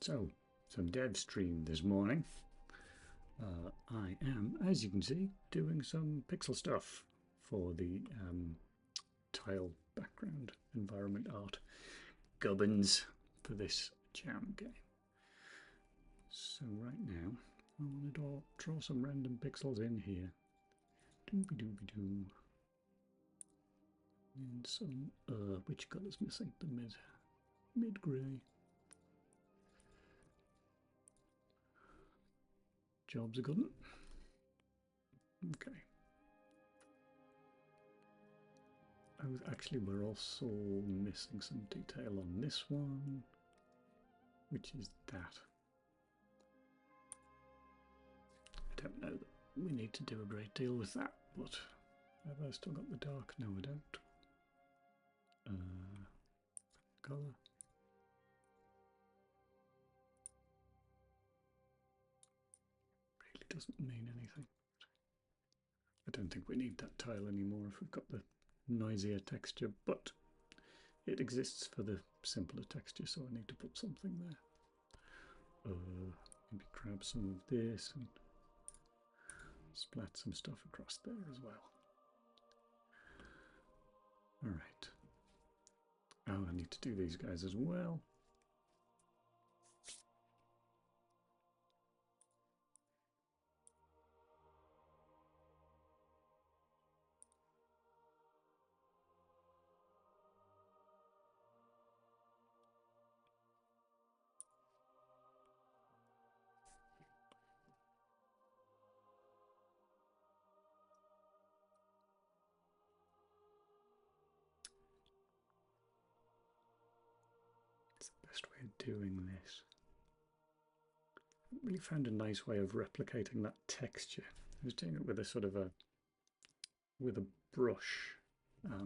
So, some dev stream this morning. I am, as you can see, doing some pixel stuff for the tile background environment art gubbins for this jam game. So right now, I want to draw some random pixels in here. Dooby-dooby-doo. And some, which colour's missing? The mid-grey. Jobs are good. Okay. Actually, we're also missing some detail on this one, which is that. I don't know that we need to do a great deal with that, but have I still got the dark? No, I don't. Colour. Really doesn't mean anything. I don't think we need that tile anymore if we've got the noisier texture, but it exists for the simpler texture, so I need to put something there. Maybe grab some of this and splat some stuff across there as well. Alright. Oh, I need to do these guys as well. Best way of doing this. I really found a nice way of replicating that texture. I was doing it with a sort of with a brush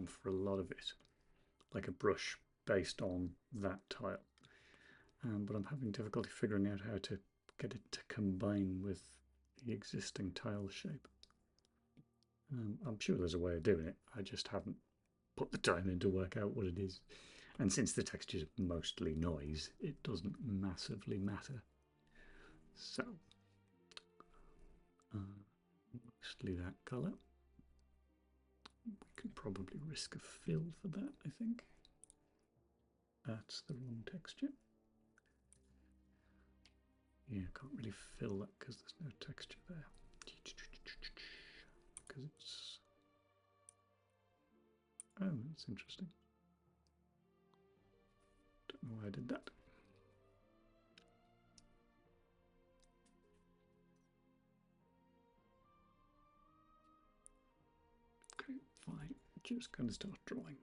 for a lot of it, like a brush based on that tile. But I'm having difficulty figuring out how to get it to combine with the existing tile shape. I'm sure there's a way of doing it. I just haven't put the time in to work out what it is. And since the texture is mostly noise, it doesn't massively matter. So, mostly that colour. We could probably risk a fill for that, I think. That's the wrong texture. Yeah, I can't really fill that because there's no texture there. Because it's... Oh, that's interesting. Don't know why I did that. Okay, fine. Just going to start drawing.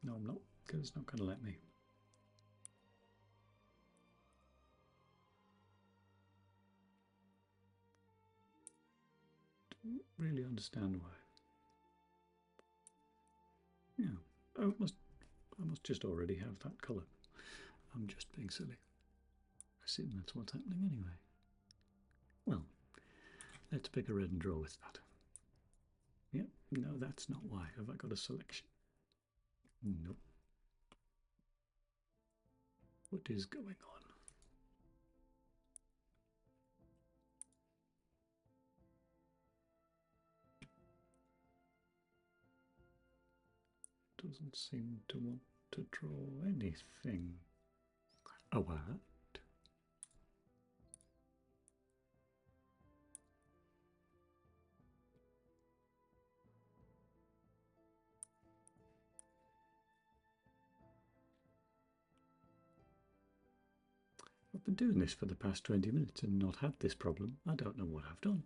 No, I'm not, because it's not going to let me. Don't really understand why. Yeah. Oh, I must just already have that colour. I'm just being silly. I assume that's what's happening anyway. Well, let's pick a red and draw with that. Yep, no, that's not why. Have I got a selection? Nope. What is going on? Doesn't seem to want to draw anything. Oh, what? I've been doing this for the past 20 minutes and not had this problem. I don't know what I've done.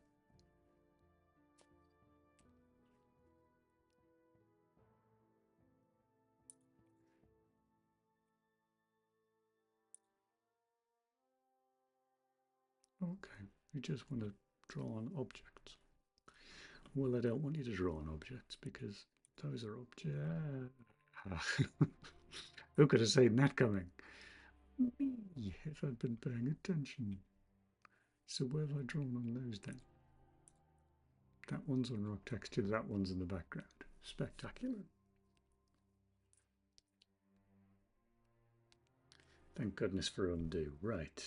Okay, you just want to draw on objects. Well, I don't want you to draw on objects because those are objects. Who could have seen that coming? Me, if I'd been paying attention. So where have I drawn on those then? That one's on rock texture, that one's in the background. Spectacular. Thank goodness for undo. Right.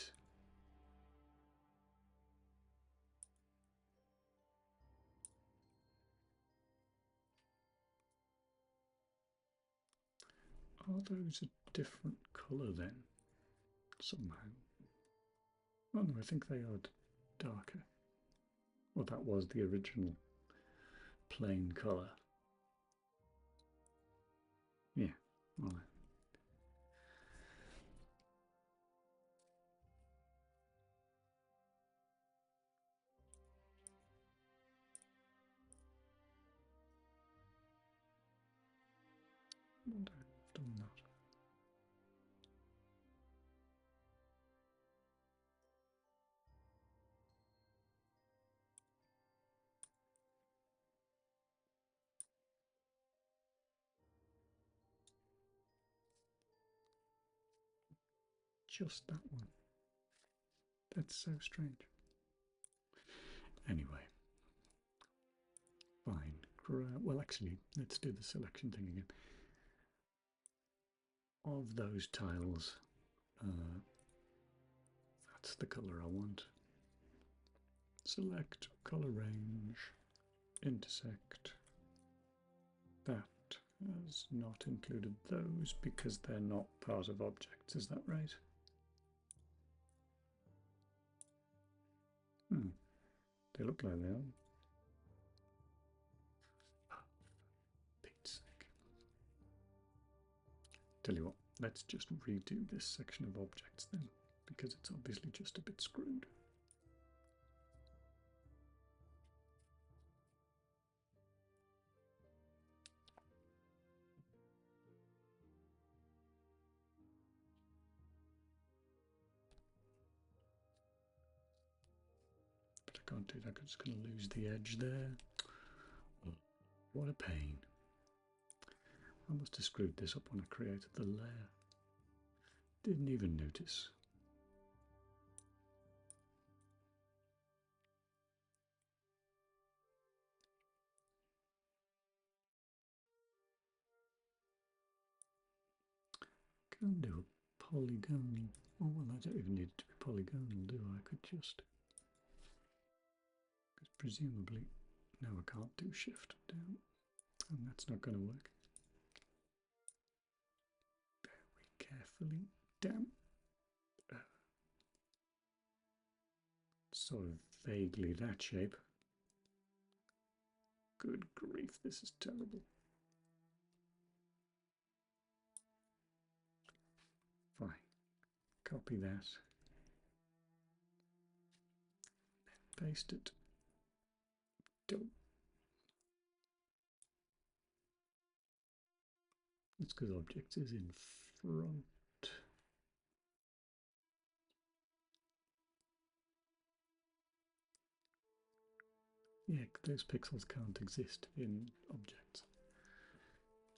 Are those a different colour then? Somehow. Oh no, I think they are darker. Well, that was the original plain colour. Yeah, all right. Would I have done that? Just that one. That's so strange. Anyway, fine. Well, actually, let's do the selection thing again. Of those tiles, that's the colour I want. Select colour range, intersect. That has not included those because they're not part of objects, is that right? They look like they are. Pete's sake. Tell you what, let's just redo this section of objects then, because it's obviously just a bit screwed. But I can't do that because it's going to lose the edge there. Oh, what a pain. I must have screwed this up when I created the layer. Didn't even notice. Can do a polygonal. Oh well, I don't even need it to be polygonal, do I? I could just, because presumably, no, I can't do shift down, and that's not going to work. Very carefully down. Sort of vaguely that shape. Good grief, this is terrible. Fine. Copy that. Then paste it. Don't. It's because objects is in front. Yeah, those pixels can't exist in objects.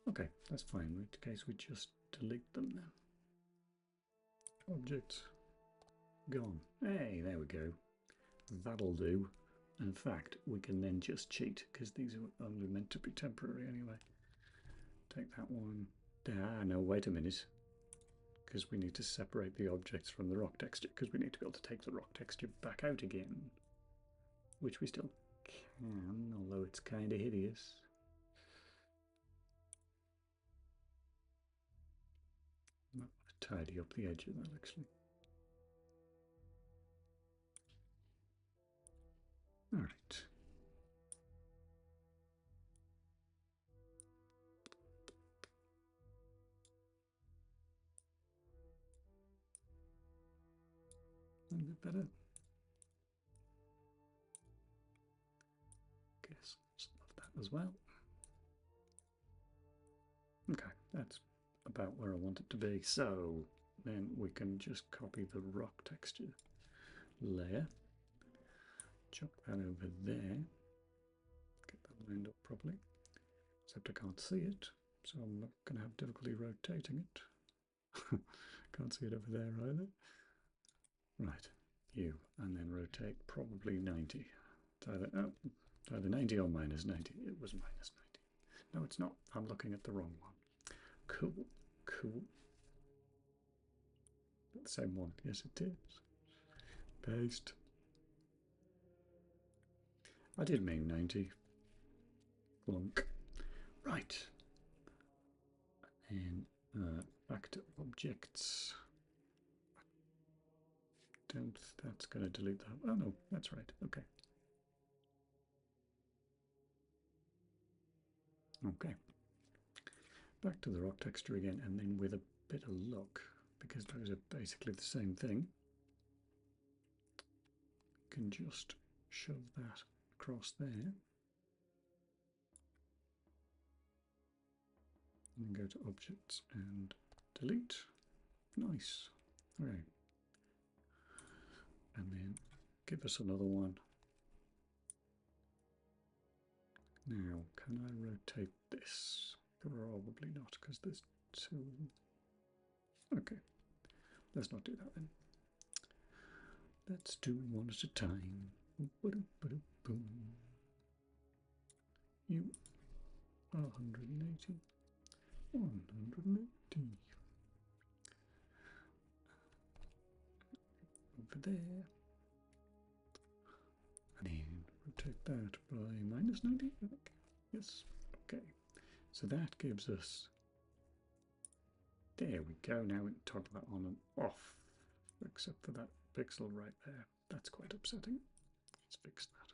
Okay, that's fine. In which case we just delete them then. Objects gone. Hey, there we go. That'll do. In fact, we can then just cheat because these are only meant to be temporary anyway. Take that one. Ah, no, wait a minute. Because we need to separate the objects from the rock texture, because we need to be able to take the rock texture back out again. Which we still can, although it's kind of hideous. Might want to tidy up the edge of that actually. All right. A little bit better. Guess some of that as well. Okay, that's about where I want it to be. So then we can just copy the rock texture layer, chuck that over there, get that lined up properly, except I can't see it, so I'm not going to have difficulty rotating it. Can't see it over there either. Right, you, and then rotate probably 90. It's either 90 or minus 90. It was minus 90. No, it's not. I'm looking at the wrong one. Cool, cool. The same one. Yes, it is. Paste. I did mean 90. Plunk. Right. And back to objects. That's going to delete that. Oh no, that's right. Okay. Okay. Back to the rock texture again, and then with a bit of luck, because those are basically the same thing, can just shove that across there. And go to objects and delete. Nice. Right. And then give us another one. Now, can I rotate this? Probably not, because there's two of them. Okay, let's not do that then. Let's do one at a time. Boom. You are 180. 180. Over there. And then rotate that by minus 90, I think. Yes, okay. So that gives us, there we go. Now we can toggle that on and off, except for that pixel right there. That's quite upsetting. Let's fix that.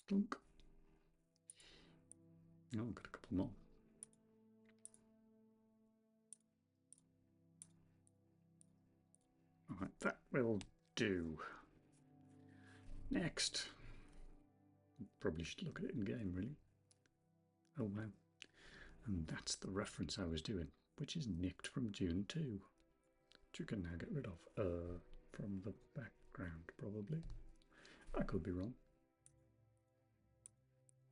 Clunk. Oh, I've got a couple more. All right, that will do. Next. Probably should look at it in game, really. Oh wow. And that's the reference I was doing, which is nicked from June 2, which you can now get rid of from the background, probably. I could be wrong.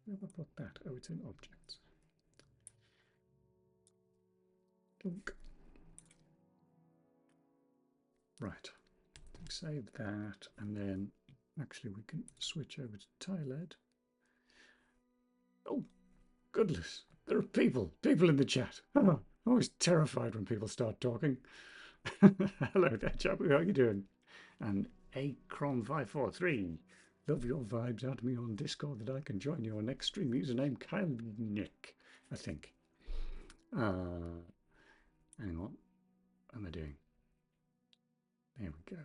Where have I put that? Oh, it's in objects. Dunk. Right. Save that, and then actually we can switch over to TileEd. Oh, goodness. There are people in the chat. Oh, I'm always terrified when people start talking. Hello there, Jabu. How are you doing? And Acrom543. Love your vibes. Add me on Discord that I can join your next stream. Username Kyle Nick, I think. Hang on. What am I doing? There we go.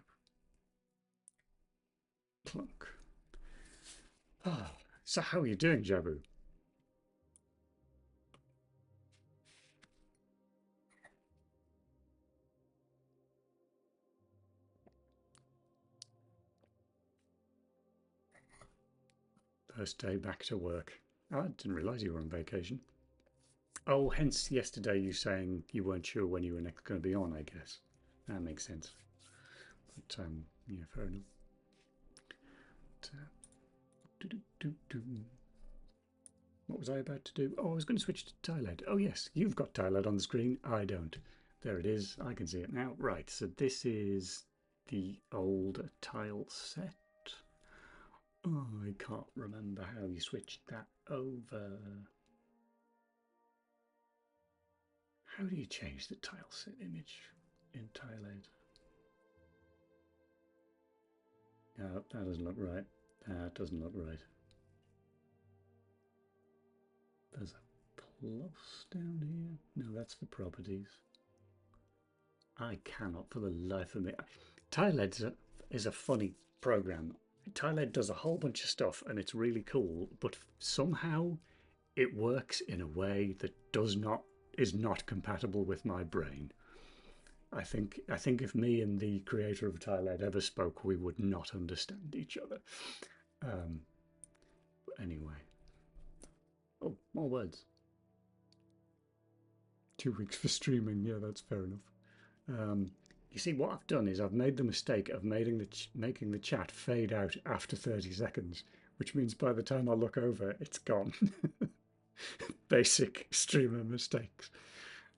Plunk. Ah, so how are you doing, Jabu? First day back to work. Oh, I didn't realise you were on vacation. Oh, hence yesterday you saying you weren't sure when you were next going to be on, I guess. That makes sense. But, yeah, fair enough. What was I about to do? Oh, I was going to switch to TileEd. Oh, yes, you've got TileEd on the screen. I don't. There it is. I can see it now. Right, so this is the old tile set. Oh, I can't remember how you switched that over. How do you change the tile set image in TileEd? No, that doesn't look right. That doesn't look right. There's a plus down here. No, that's the properties. I cannot for the life of me. TileEd is a funny program. TileEd does a whole bunch of stuff and it's really cool, but somehow it works in a way that is not compatible with my brain. I think if me and the creator of TileEd ever spoke, we would not understand each other. Anyway. Oh, more words. 2 weeks for streaming. Yeah, that's fair enough. You see, what I've done is I've made the mistake of making the chat fade out after 30 seconds, which means by the time I look over, it's gone. Basic streamer mistakes.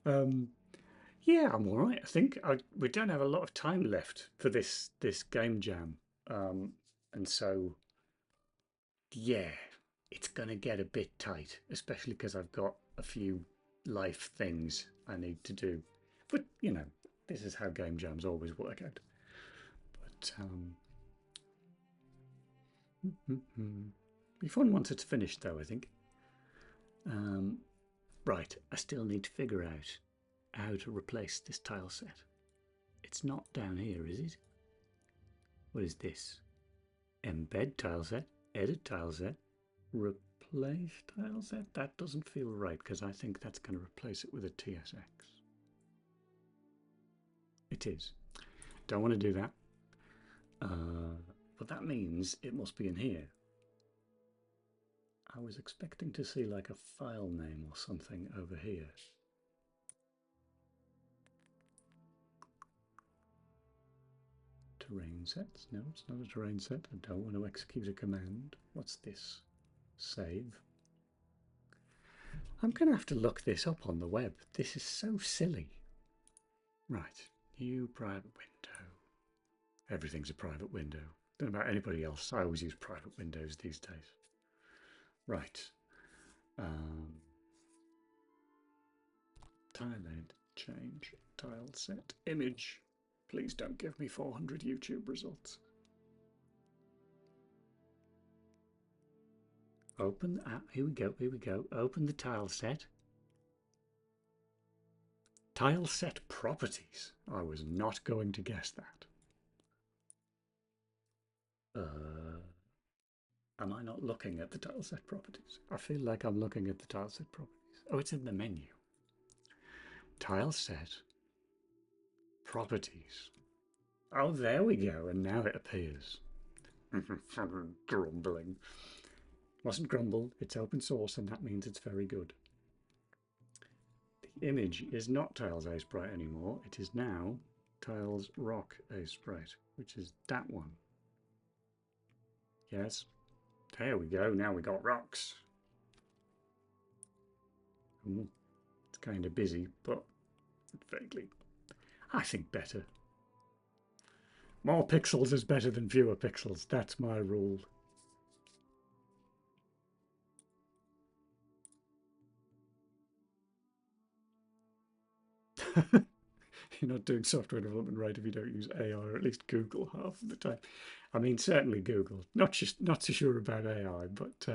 Yeah, I'm all right. I think we don't have a lot of time left for this game jam, and so yeah, it's gonna get a bit tight, especially because I've got a few life things I need to do. But you know, This is how game jams always work out. But be fun once it's finished, though, I think. Right, I still need to figure out how to replace this tile set. It's not down here, is it? What is this? Embed tile set, edit tile set, replace tile set? That doesn't feel right because I think that's going to replace it with a TSX. It is. Don't want to do that. But that means it must be in here. I was expecting to see like a file name or something over here. Terrain sets? No, it's not a terrain set. I don't want to execute a command. What's this? Save. I'm going to have to look this up on the web. This is so silly. Right, new private window. Everything's a private window. Don't know about anybody else. I always use private windows these days. Right. Tile end, change, tile set, image. Please don't give me 400 YouTube results. Open, here we go, here we go. Open the tile set. Tile set properties. I was not going to guess that. Am I not looking at the tile set properties? I feel like I'm looking at the tile set properties. Oh, it's in the menu. Tile set properties. Oh, there we go. And now it appears. Grumbling. Wasn't grumbled. It's open source, and that means it's very good. The image is not Tiles A Sprite anymore. It is now Tiles Rock A Sprite, which is that one. Yes. There we go. Now we got rocks. Ooh, it's kind of busy, but vaguely, I think better. More pixels is better than fewer pixels. That's my rule. You're not doing software development right if you don't use AI, or at least Google half of the time. I mean, certainly Google. Not so sure about AI, but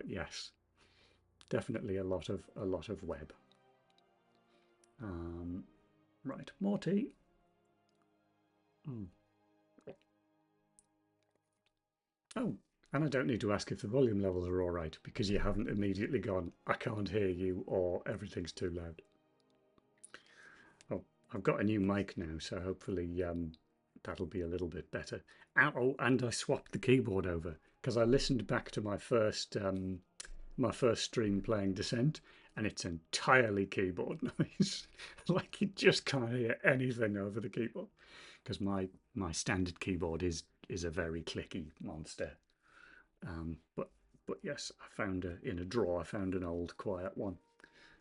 yes, definitely a lot of web. Right, more tea. Oh, and I don't need to ask if the volume levels are all right because you haven't immediately gone, I can't hear you, or everything's too loud. Oh, I've got a new mic now, so hopefully that'll be a little bit better. Oh, and I swapped the keyboard over because I listened back to my first stream playing Descent, and it's entirely keyboard noise. Like you just can't hear anything over the keyboard because my standard keyboard is a very clicky monster. But yes, I found in a drawer. I found an old quiet one,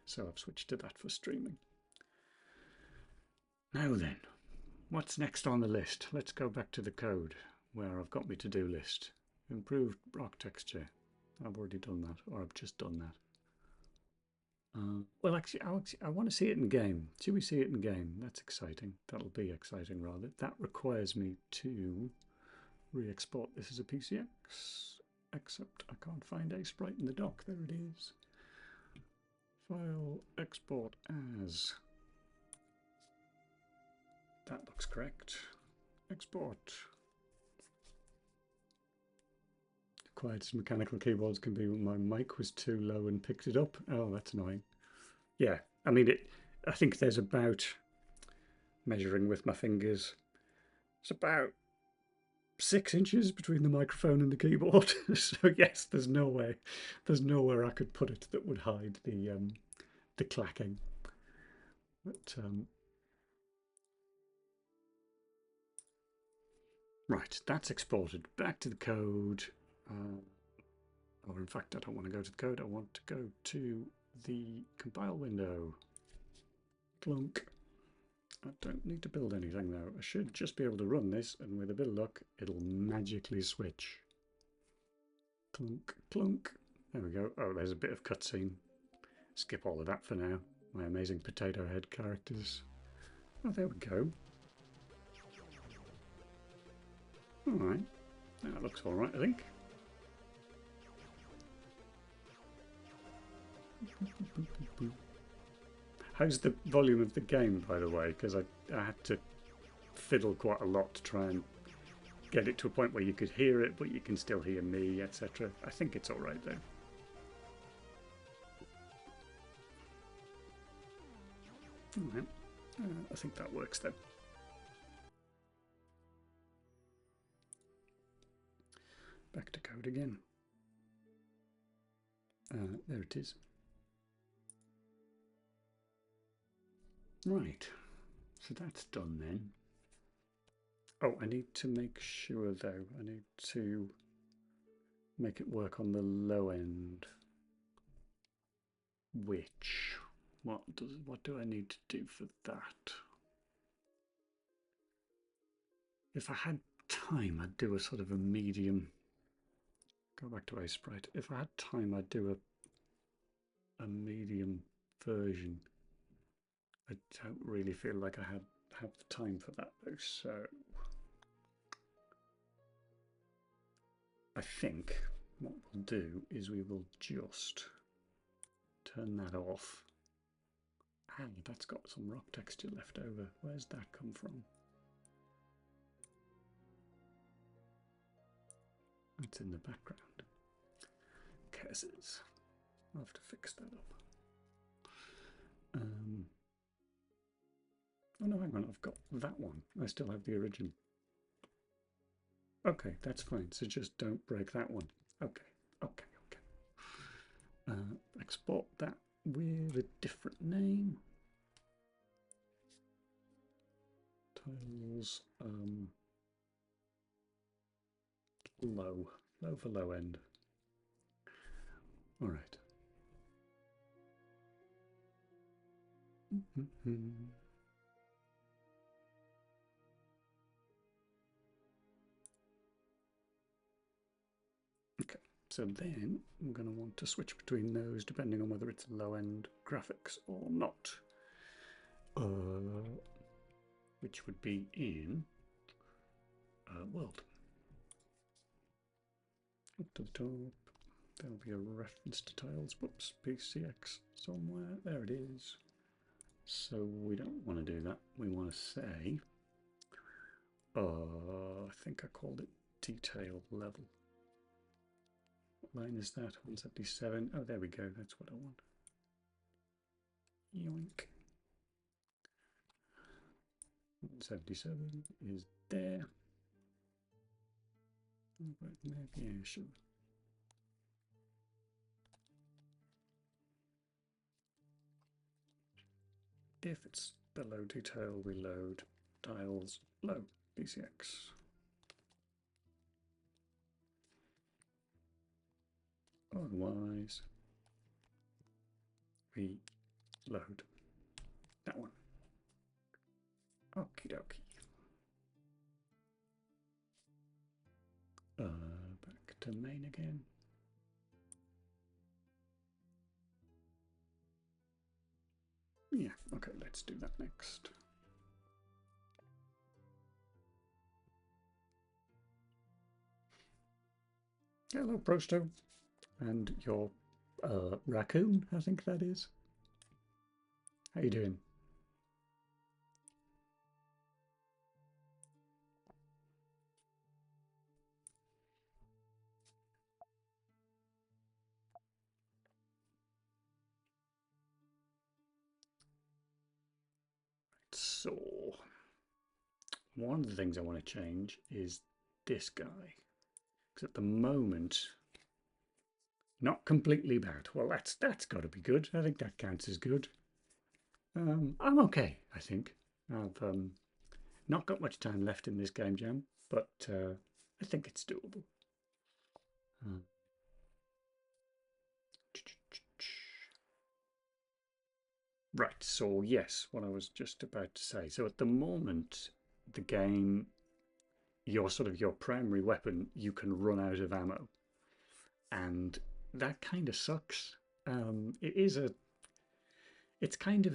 so I've switched to that for streaming. Now then, what's next on the list? Let's go back to the code where I've got my to-do list. Improved rock texture. I've already done that, or I've just done that. Well, actually, I want to see it in game. Should we see it in game? That's exciting. That'll be exciting, rather. That requires me to re-export this as a PCX, except I can't find a sprite in the dock. There it is. File, export as. That looks correct. Export. Quiet as mechanical keyboards can be. My mic was too low and picked it up. Oh, that's annoying. Yeah, I mean, I think there's about, measuring with my fingers, it's about 6 inches between the microphone and the keyboard. So yes, there's nowhere I could put it that would hide the clacking. But right, that's exported back to the code. Or in fact, I don't want to go to the code. I want to go to the compile window. Clunk. I don't need to build anything though. I should just be able to run this, and with a bit of luck, it'll magically switch. Clunk, clunk. There we go. Oh, there's a bit of cutscene. Skip all of that for now. My amazing potato head characters. Oh, there we go. Alright. That looks alright, I think. How's the volume of the game, by the way? Because I had to fiddle quite a lot to try and get it to a point where you could hear it, but you can still hear me, etc. I think it's alright though. Alright. I think that works then. Back to code again. There it is. Right, so that's done then. Oh, I need to make sure though, I need to make it work on the low end. Which, what do I need to do for that? If I had time, I'd do a sort of a medium. Go back to Sprite. If I had time, I'd do a medium version. I don't really feel like I have the time for that though, so I think what we'll do is we will just turn that off. Ah, that's got some rock texture left over. Where's that come from? That's in the background. Curses. I'll have to fix that up. Oh no, hang on, I've got that one. I still have the original. Okay, that's fine. So just don't break that one. Okay, okay, okay. Export that with a different name. Tiles, low for low end. All right. Okay, so then I'm going to want to switch between those depending on whether it's low-end graphics or not. Which would be in world. Up to the top, there'll be a reference to tiles. Whoops, PCX somewhere. There it is. So we don't want to do that. We want to say, I think I called it detail level. What line is that? 177. Oh, there we go. That's what I want. Yoink. 177 is there. But maybe I should. If it's below detail, we load tiles low BCX. Otherwise, we load that one. Okie dokie. Back to main again. Yeah, okay, let's do that next. Hello, Prosto. And your raccoon, I think that is. How you doing? So, one of the things I want to change is this guy. Because at the moment, not completely bad. Well, that's got to be good. I think that counts as good. I'm okay, I think. I've not got much time left in this game jam, but I think it's doable. Right, so yes, what I was just about to say. So at the moment, the game, your primary weapon, you can run out of ammo. And that kind of sucks. It it's kind of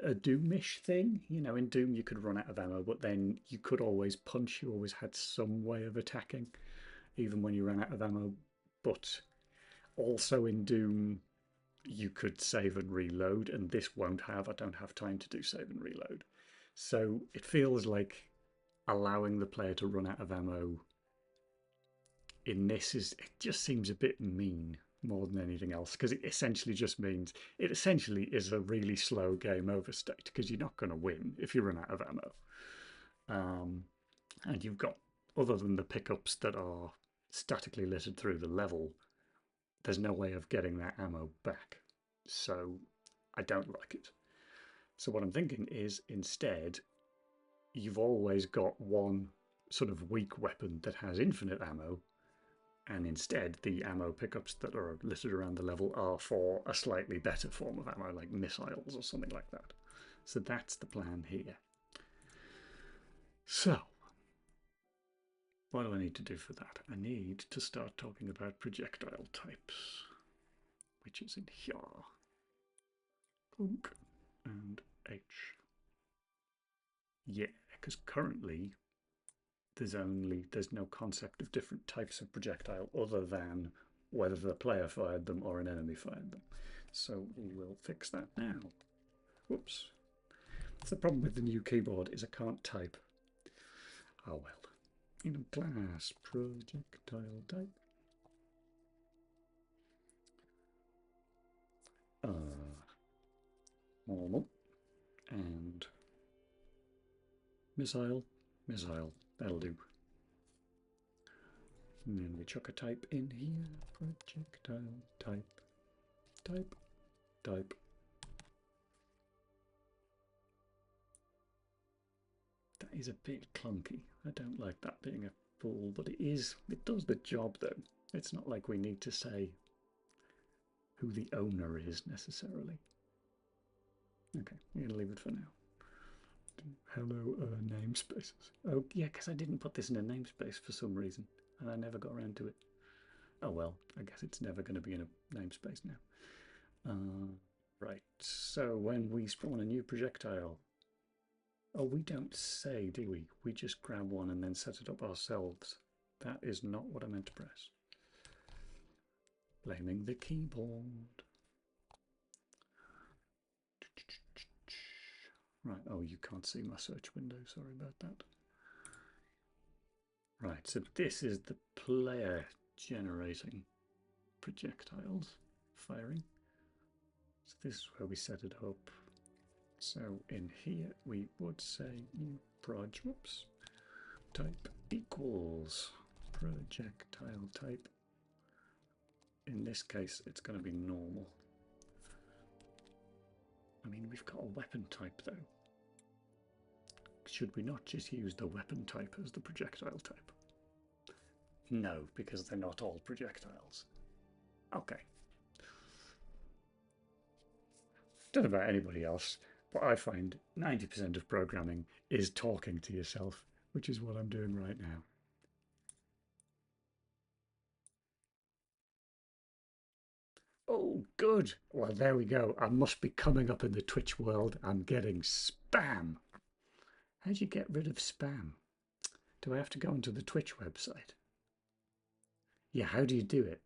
a Doomish thing. You know, in Doom you could run out of ammo, but then you could always punch. You always had some way of attacking, even when you ran out of ammo. But also in Doom, you could save and reload, and this won't have. I don't have time to do save and reload. So it feels like allowing the player to run out of ammo in this it just seems a bit mean more than anything else, because it essentially is a really slow game over state, because you're not going to win if you run out of ammo. And you've got, other than the pickups that are statically littered through the level, there's no way of getting that ammo back. So I don't like it. So what I'm thinking is, instead, you've always got one sort of weak weapon that has infinite ammo, and instead the ammo pickups that are littered around the level are for a slightly better form of ammo, like missiles or something like that. So that's the plan here. So what do I need to do for that? I need to start talking about projectile types, which is in here. Plunk and H. Yeah, because currently there's no concept of different types of projectile other than whether the player fired them or an enemy fired them. So we will fix that now. Whoops. That's the problem with the new keyboard, is I can't type. Oh well. In class, projectile type. Normal. And missile. That'll do. And then we chuck a type in here. Projectile type. Type. That is a bit clunky. I don't like that being a full, but it does the job though. It's not like we need to say who the owner is necessarily. Okay, we're going to leave it for now. Hello, namespaces. Oh, yeah, because I didn't put this in a namespace for some reason, and I never got around to it. Oh well, I guess it's never going to be in a namespace now. Right, so when we spawn a new projectile, oh, we don't say, do we? We just grab one and then set it up ourselves. That is not what I meant to press. Blaming the keyboard. Right, oh, you can't see my search window, sorry about that. Right, so this is the player generating projectiles firing. So this is where we set it up. So in here we would say proj, whoops, type equals projectile type. In this case, it's going to be normal. I mean, we've got a weapon type though. Should we not just use the weapon type as the projectile type? No, because they're not all projectiles. Okay. Don't know about anybody else, but I find 90% of programming is talking to yourself, which is what I'm doing right now. Oh, good. Well, there we go. I must be coming up in the Twitch world. I'm getting spam. How do you get rid of spam? Do I have to go onto the Twitch website? Yeah, how do you do it?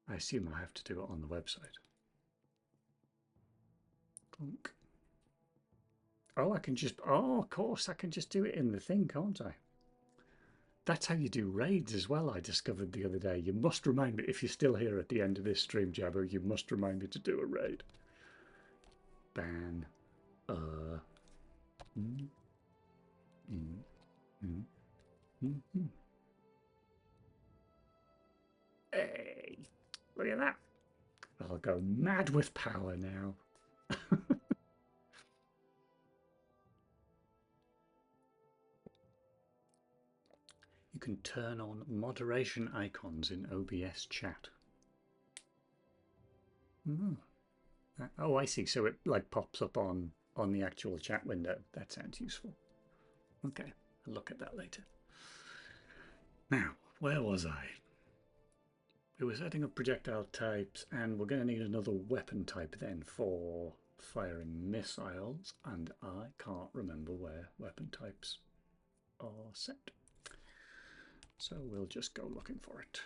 I assume I have to do it on the website. Clunk. Oh, I can just, oh, of course, I can just do it in the thing, can't I? That's how you do raids as well, I discovered the other day. You must remind me, if you're still here at the end of this stream, Jabber, you must remind me to do a raid. Ban. Hey, look at that. I'll go mad with power now. You can turn on moderation icons in OBS chat. Oh, I see. So it like pops up on the actual chat window. That sounds useful. Okay, I'll look at that later. Now, where was I? we were setting up projectile types, and we're going to need another weapon type then for firing missiles, and I can't remember where weapon types are set. So we'll just go looking for it.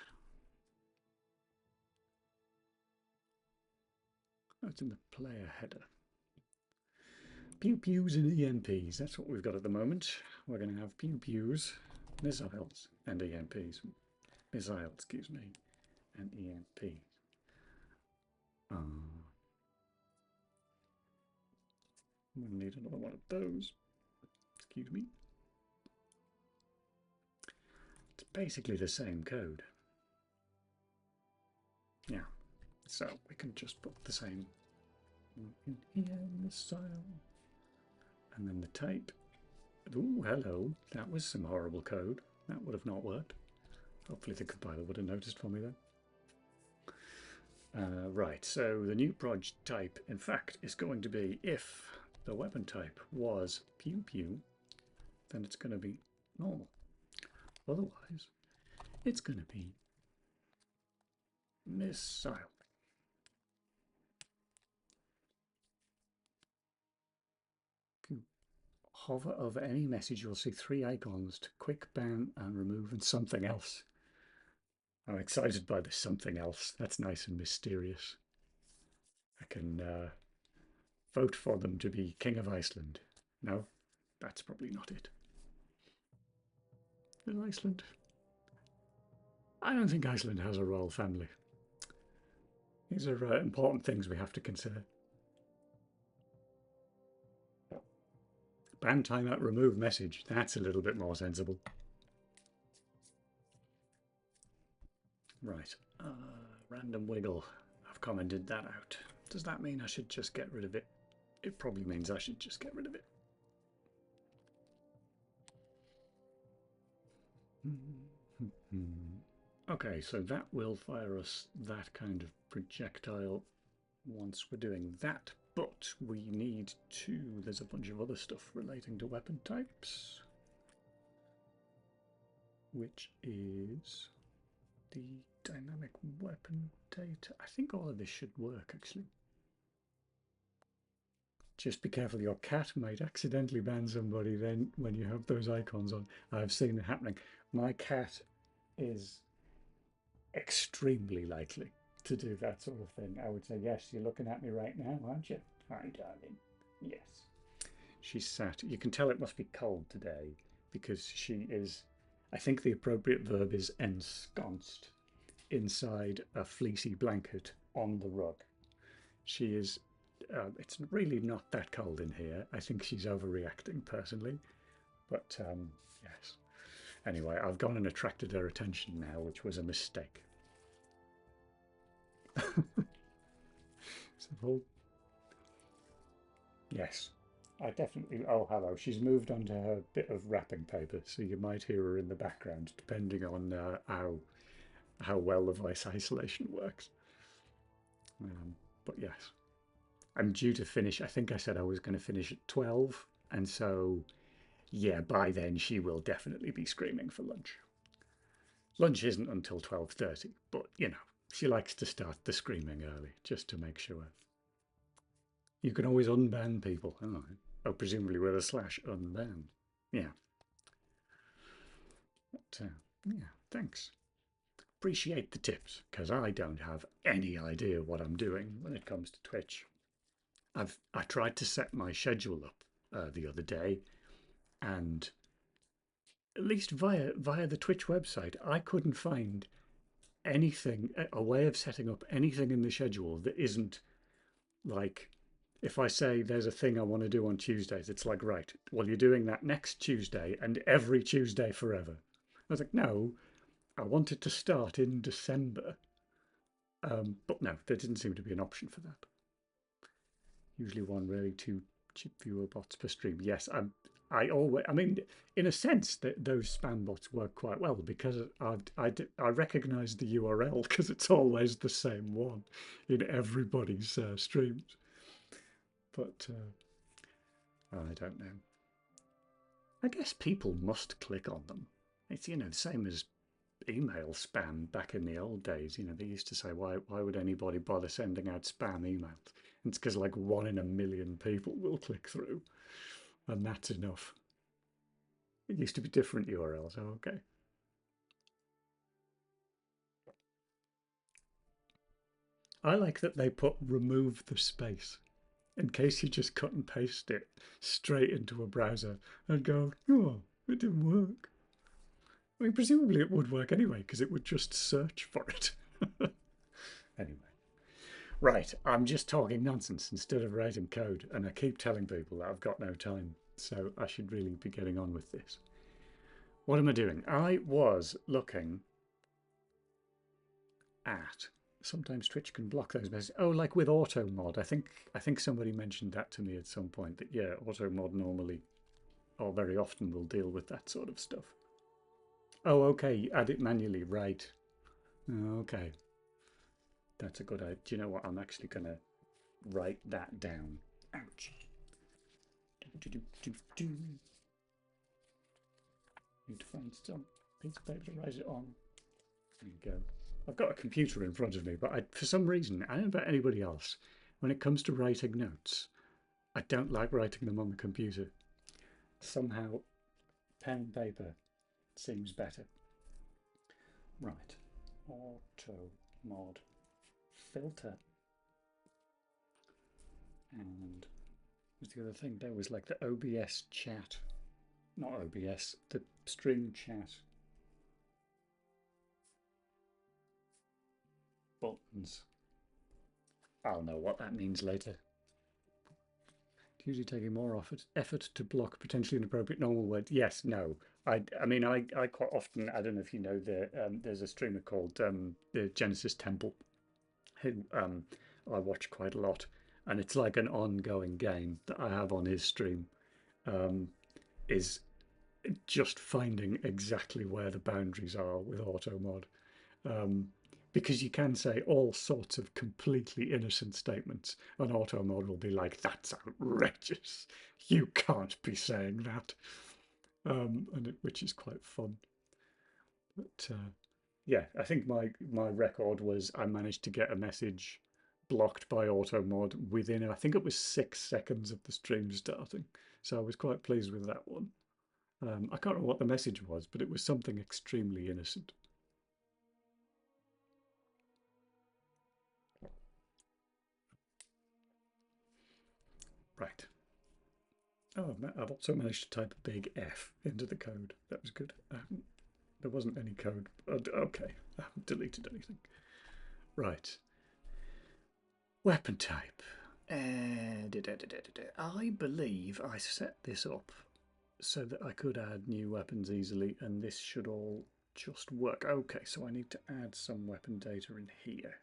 Oh, it's in the player header. Pew pews and EMPs, that's what we've got at the moment. We're going to have pew pews, missiles, and EMPs. Missile, excuse me, and EMP. We'll need another one of those. Excuse me. It's basically the same code. Yeah, so we can just put the same in here, missile, and then the type. Oh, hello, that was some horrible code. That would have not worked. Hopefully the compiler would have noticed for me then. Right, so the new proj type, in fact, is going to be, if the weapon type was pew pew, then it's going to be normal. Otherwise, it's going to be missile. Hover over any message, you'll see 3 icons to quick ban and remove and something else. I'm excited by this something else. That's nice and mysterious. I can vote for them to be King of Iceland. No, that's probably not it. Is Iceland? I don't think Iceland has a royal family. These are important things we have to consider. Ban timeout, remove message. That's a little bit more sensible. Right, random wiggle. I've commented that out. Does that mean I should just get rid of it? It probably means I should just get rid of it. Okay, so that will fire us that kind of projectile once we're doing that. But we need to, there's a bunch of other stuff relating to weapon types, which is the dynamic weapon data. I think all of this should work actually. Just be careful, your cat might accidentally ban somebody then when you have those icons on. I've seen it happening. My cat is extremely likely to do that sort of thing. I would say, yes, you're looking at me right now, aren't you? Hi, darling. Yes. She's sat. You can tell it must be cold today because she is, I think the appropriate verb is ensconced inside a fleecy blanket on the rug. She is, it's really not that cold in here. I think she's overreacting personally, but yes. Anyway, I've gone and attracted her attention now, which was a mistake. So, yes, I definitely, oh hello, she's moved on to her bit of wrapping paper, so you might hear her in the background depending on how well the voice isolation works. But yes, I'm due to finish, I think I said I was going to finish at 12, and so yeah, by then she will definitely be screaming for lunch. Lunch isn't until 12:30, but you know, she likes to start the screaming early, just to make sure. You can always unban people. Oh, presumably with a / unban. Yeah. But, yeah, thanks. Appreciate the tips, because I don't have any idea what I'm doing when it comes to Twitch. I tried to set my schedule up the other day, and at least via the Twitch website, I couldn't find anything, a way of setting up anything in the schedule that isn't like, if I say there's a thing I want to do on Tuesdays, it's like, right, well, you're doing that next Tuesday and every Tuesday forever. I was like, no, I want it to start in December. But no, there didn't seem to be an option for that. Usually one, really, 2 chip viewer bots per stream. Yes, I always, I mean, in a sense, that those spam bots work quite well because I recognize the URL because it's always the same one in everybody's streams. But I don't know. I guess people must click on them. It's, you know, the same as email spam back in the old days. You know, they used to say, why would anybody bother sending out spam emails? And it's because like 1 in 1 million people will click through, and that's enough. It used to be different URLs. Oh, okay. I like that they put remove the space in case you just cut and paste it straight into a browser and go, oh, it didn't work. I mean, presumably it would work anyway because it would just search for it. Anyway, right, I'm just talking nonsense instead of writing code, and I keep telling people that I've got no time, so I should really be getting on with this. What am I doing? I was looking at, sometimes Twitch can block those messages. Oh, like with auto mod. I think somebody mentioned that to me at some point, that yeah, auto mod normally or very often will deal with that sort of stuff. Oh, okay, you add it manually, right. Okay. That's a good idea. Do you know what? I'm actually going to write that down. Ouch. Need to find some piece of paper to write it on. There you go. I've got a computer in front of me, but for some reason, I don't know about anybody else, when it comes to writing notes, I don't like writing them on the computer. Somehow, pen and paper seems better. Right. Auto mod filter. And what's the other thing? There was like the OBS chat. Not OBS, the stream chat. Buttons. I'll know what that means later. It's usually taking more effort to block potentially inappropriate normal words. Yes, no. I mean, I quite often, I don't know if you know, there's a streamer called the Genesis Temple, who I watch quite a lot, and it's like an ongoing game that I have on his stream, is just finding exactly where the boundaries are with auto mod. Because you can say all sorts of completely innocent statements, and auto mod will be like, that's outrageous. You can't be saying that. Which is quite fun. But yeah, I think my record was I managed to get a message blocked by auto mod within, I think it was 6 seconds of the stream starting. So I was quite pleased with that one. I can't remember what the message was, but it was something extremely innocent. Right. Oh, I've also managed to type a big F into the code. That was good. There wasn't any code. Okay, I haven't deleted anything. Right. Weapon type. I believe I set this up so that I could add new weapons easily, and this should all just work. Okay, so I need to add some weapon data in here.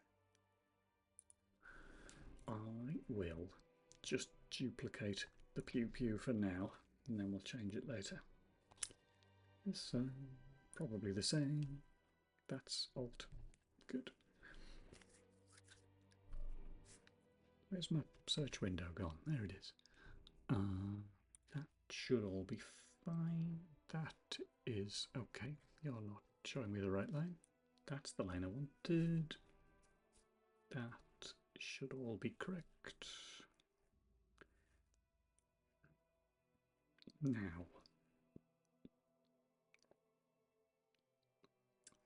I will just duplicate the pew pew for now, and then we'll change it later. This probably the same. That's alt. Good. Where's my search window gone? There it is. That should all be fine. That is okay. You're not showing me the right line. That's the line I wanted. That should all be correct. Now,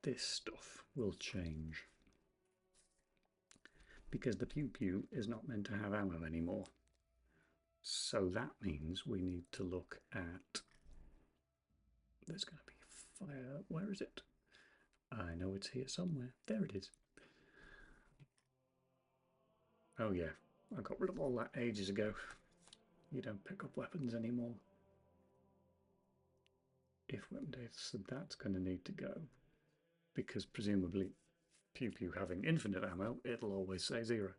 this stuff will change because the pew pew is not meant to have ammo anymore. So that means we need to look at, there's going to be fire, where is it? I know it's here somewhere. There it is. Oh yeah, I got rid of all that ages ago. You don't pick up weapons anymore. If weapon data, so that's going to need to go, because presumably pew pew having infinite ammo, it'll always say 0.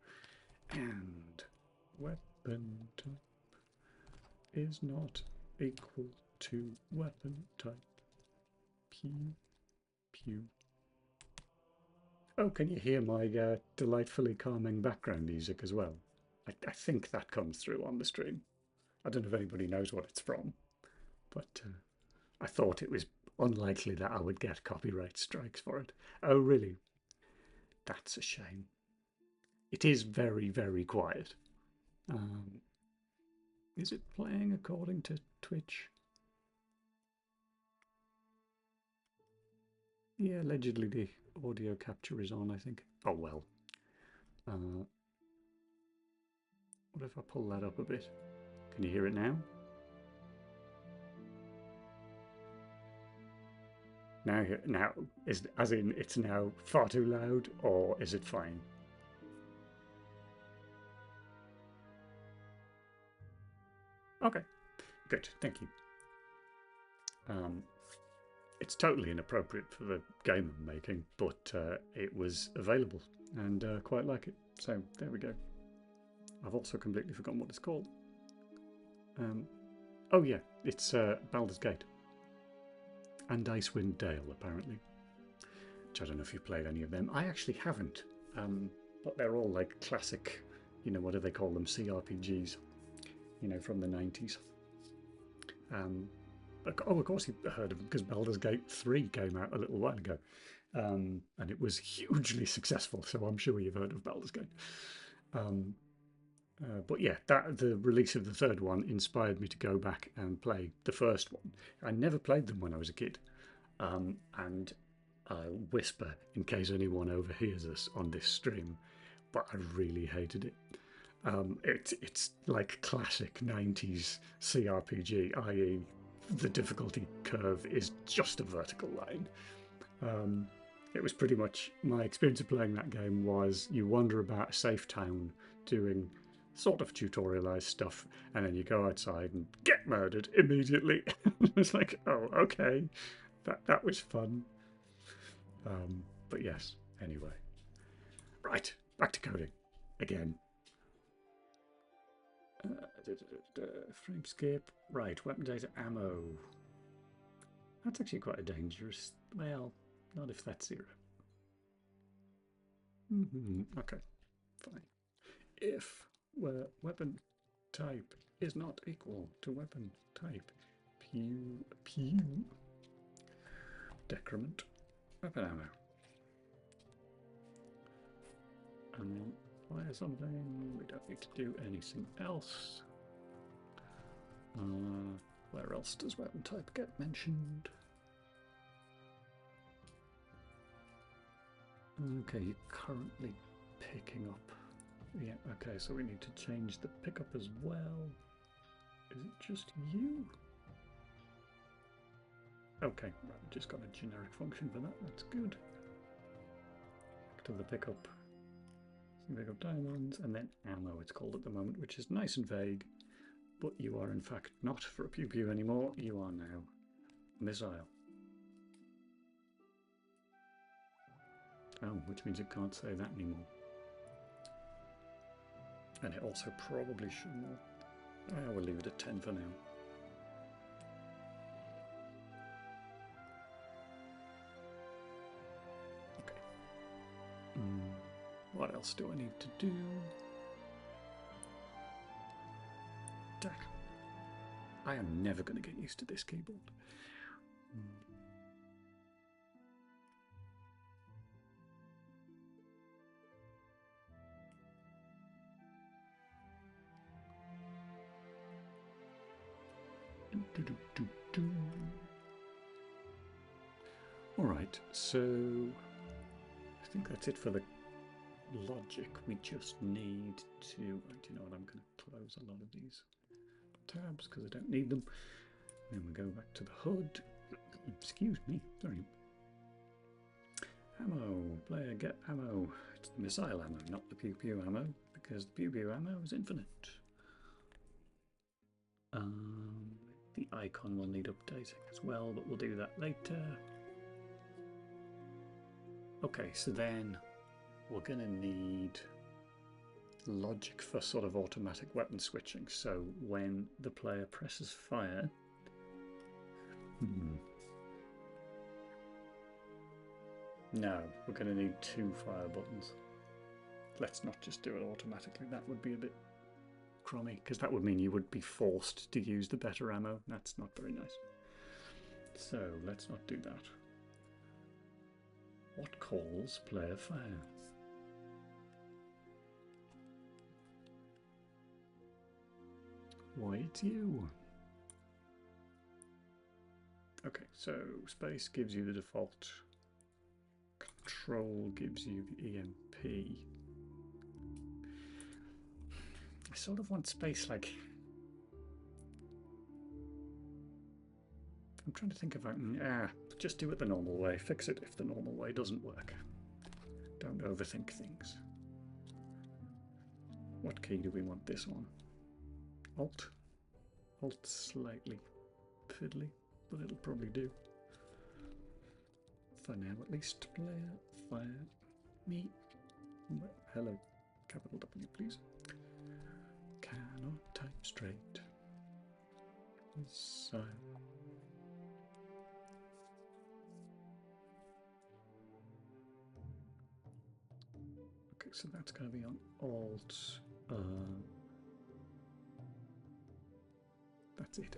And weapon type is not equal to weapon type. Pew pew. Oh, can you hear my delightfully calming background music as well? I think that comes through on the stream. I don't know if anybody knows what it's from, but I thought it was unlikely that I would get copyright strikes for it. Oh, really? That's a shame. It is very, very quiet. Is it playing according to Twitch? Yeah, allegedly the audio capture is on, I think. Oh well. What if I pull that up a bit? Can you hear it now? Now, is as in it's now far too loud, or is it fine? Okay, good, thank you. It's totally inappropriate for the game I'm making, but it was available and quite like it. So there we go. I've also completely forgotten what it's called. Oh yeah, it's Baldur's Gate and Icewind Dale, apparently. Which I don't know if you've played any of them. I actually haven't, but they're all like classic, you know, what do they call them, CRPGs, you know, from the 90s. Oh, of course you've heard of them because Baldur's Gate 3 came out a little while ago, and it was hugely successful, so I'm sure you've heard of Baldur's Gate. But yeah, the release of the third one inspired me to go back and play the first one. I never played them when I was a kid, and I'll whisper in case anyone overhears us on this stream, but I really hated it. It's like classic 90s CRPG, i.e. the difficulty curve is just a vertical line. It was pretty much my experience of playing that game was you wander about a safe town doing sort of tutorialized stuff, and then you go outside and get murdered immediately. It's like, oh, okay, that was fun. But yes, anyway. Right, back to coding again. Framescape. Right, weapon data, ammo. That's actually quite a dangerous. Well, not if that's 0. Okay, fine. If weapon type is not equal to weapon type, pew, decrement, weapon ammo. And then fire something. We don't need to do anything else. Where else does weapon type get mentioned? Okay, you're currently picking up. Yeah, okay, so we need to change the pickup as well. Is it just you? Okay, right, just got a generic function for that, that's good. Back to the pickup. Pick up diamonds, and then ammo it's called at the moment, which is nice and vague. But you are in fact not for a pew pew anymore, you are now missile. Oh, which means it can't say that anymore. And it also probably shouldn't. We'll leave it at 10 for now. Okay. What else do I need to do? I am never going to get used to this keyboard. All right, so I think that's it for the logic. We just need to, do you know what, I'm going to close a lot of these tabs because I don't need them. Then we go back to the hood. Excuse me, sorry. Ammo, player get ammo. It's the missile ammo, not the pew pew ammo, because the pew pew ammo is infinite. The icon will need updating as well, but we'll do that later. Okay, so then we're going to need logic for sort of automatic weapon switching. So when the player presses fire, no, we're going to need 2 fire buttons. Let's not just do it automatically. That would be a bit crummy, because that would mean you would be forced to use the better ammo. That's not very nice. So let's not do that. What calls player fire? Why, it's you. Okay, so space gives you the default. Control gives you the EMP. I sort of want space like... I'm trying to think about... just do it the normal way. Fix it if the normal way doesn't work. Don't overthink things. What key do we want this on? Alt. Alt slightly fiddly, but it'll probably do. For now at least. Player, fire, me. Hello. Capital W, please. Cannot type straight. So... okay, so that's going to be on Alt. That's it.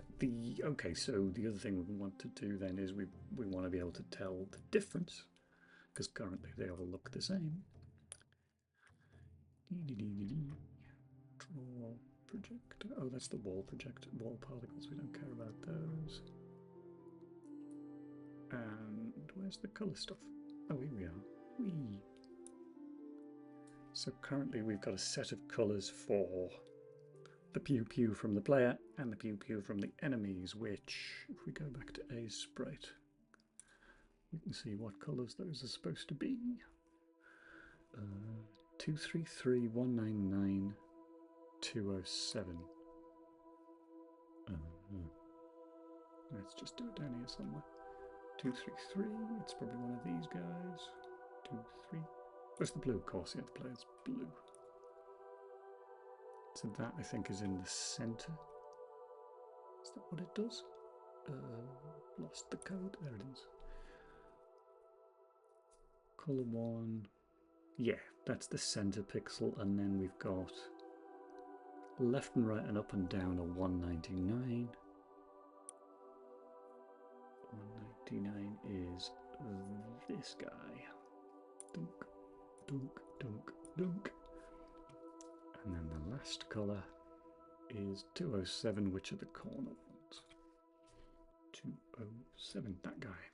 Okay, so the other thing we want to do then is we want to be able to tell the difference, because currently they all look the same. Draw projector. Oh, that's the wall projector. Wall particles. We don't care about those. And where's the colour stuff? Oh, here we are. Whee. So currently we've got a set of colours for the pew pew from the player and the pew pew from the enemies, which, if we go back to A's sprite, we can see what colours those are supposed to be. 233 199 207. Let's just do it down here somewhere. 233, it's probably one of these guys. 2, 3. Where's the blue? Of course, yeah, the player's blue. So that, I think, is in the centre. Is that what it does? Lost the code. There it is. Colour 1. Yeah, that's the centre pixel, and then we've got left and right and up and down are 199. 199 is this guy. Dunk, dunk, dunk, dunk. And then the last colour is 207, which are the corner ones. 207, that guy.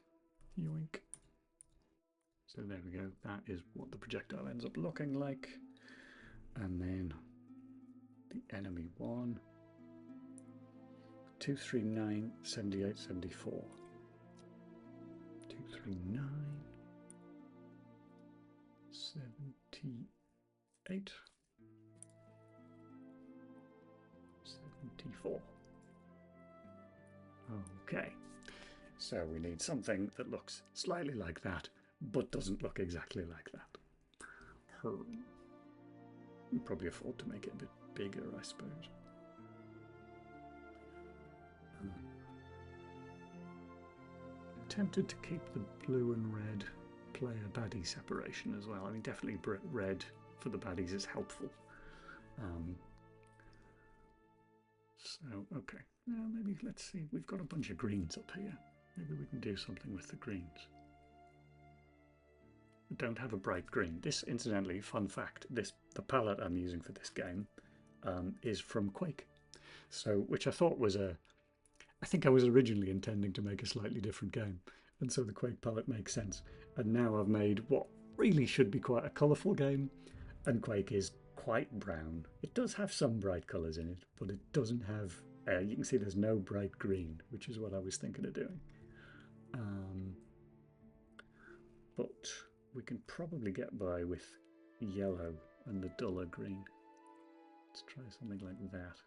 Yoink. So there we go, that is what the projectile ends up looking like. And then the enemy one. 239, 78, 74. 239, 78. 74. Okay, so we need something that looks slightly like that, but doesn't look exactly like that. We probably afford to make it a bit bigger, I suppose. Tempted to keep the blue and red player baddie separation as well. I mean, definitely red for the baddies is helpful. So, okay, now maybe let's see, we've got a bunch of greens up here. Maybe we can do something with the greens. We don't have a bright green. This, incidentally, fun fact, the palette I'm using for this game is from Quake. So, which I thought was I think I was originally intending to make a slightly different game, and so the Quake palette makes sense. And now I've made what really should be quite a colourful game, and Quake is quite brown. It does have some bright colours in it, but it doesn't have, you can see there's no bright green, which is what I was thinking of doing. But we can probably get by with yellow and the duller green. Let's try something like that.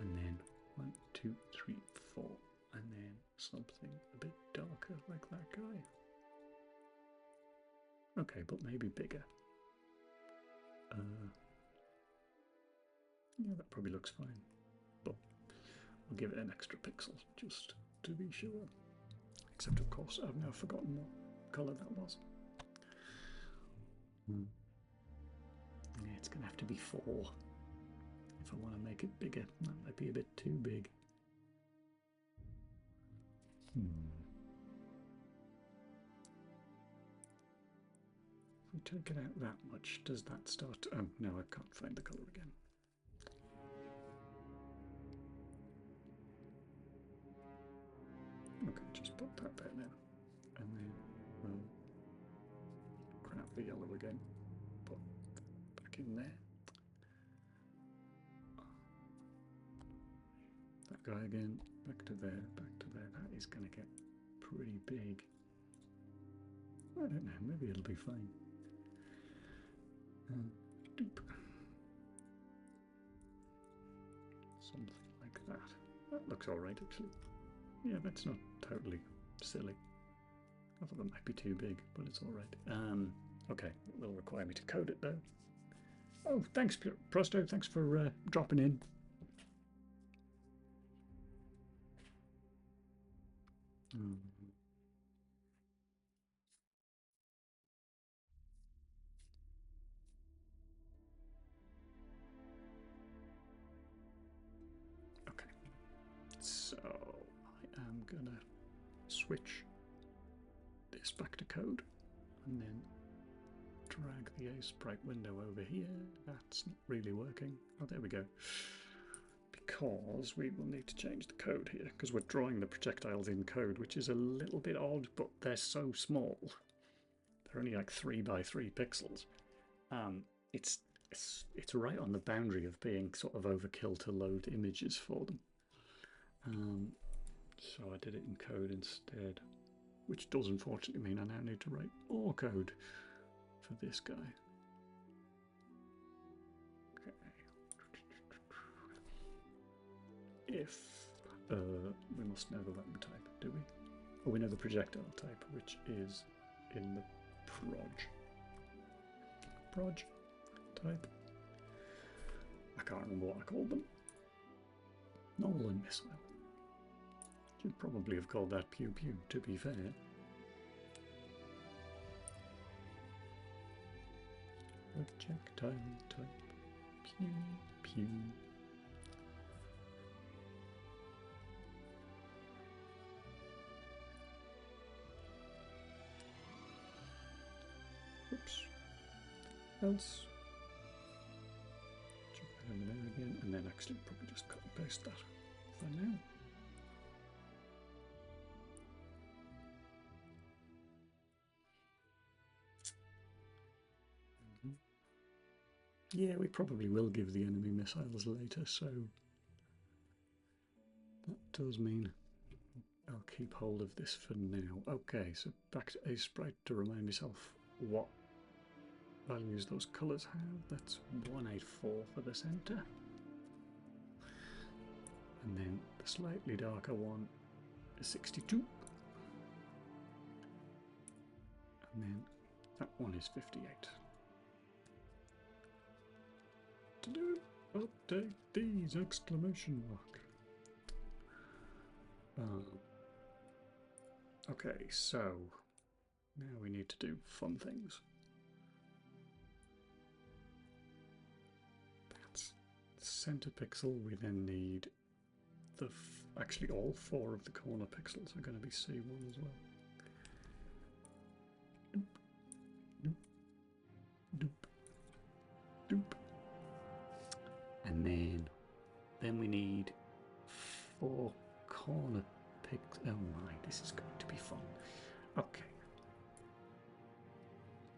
And then 1, 2, 3, 4, and then something a bit darker like that guy. Okay, but maybe bigger. Yeah, that probably looks fine, but we'll give it an extra pixel just to be sure. Except, of course, I've now forgotten what colour that was. Yeah, it's going to have to be 4 if I want to make it bigger. That might be a bit too big. If we take it out that much, does that start? Oh, no, I can't find the colour again. Okay, just put that there then. And then we'll grab the yellow again, put back in there. That guy again, back to there, back to there. That is going to get pretty big. I don't know, maybe it'll be fine. Doop. Something like that. That looks alright actually. Yeah, that's not totally silly. I thought that might be too big, but it's alright. Okay, it will require me to code it though. Oh, thanks Prosto, thanks for dropping in. Okay, so I am gonna switch this back to code and then drag the sprite window over here. That's not really working. Oh, there we go. Because we will need to change the code here because we're drawing the projectiles in code, which is a little bit odd, but they're so small. They're only like 3 by 3 pixels. It's right on the boundary of being sort of overkill to load images for them. So I did it in code instead, which does unfortunately mean I now need to write more code for this guy. Okay. If we must know the weapon type, do we? Oh, we know the projectile type, which is in the proj type. I can't remember what I called them. Nolan missile. Should probably have called that pew pew, to be fair. Projectile type. Pew pew. Oops. Else. Jump over there again, and then actually probably just cut and paste that for now. Yeah, we probably will give the enemy missiles later, so that does mean I'll keep hold of this for now. Okay, so back to a sprite to remind myself what values those colours have. That's 184 for the centre. And then the slightly darker one is 62. And then that one is 58. To do update these exclamation mark. Okay, so now we need to do fun things. That's the center pixel. We then need the actually all 4 of the corner pixels are going to be C1 as well. Doop, doop, doop, doop. And then we need 4 corner pixels. Oh my, this is going to be fun. Okay.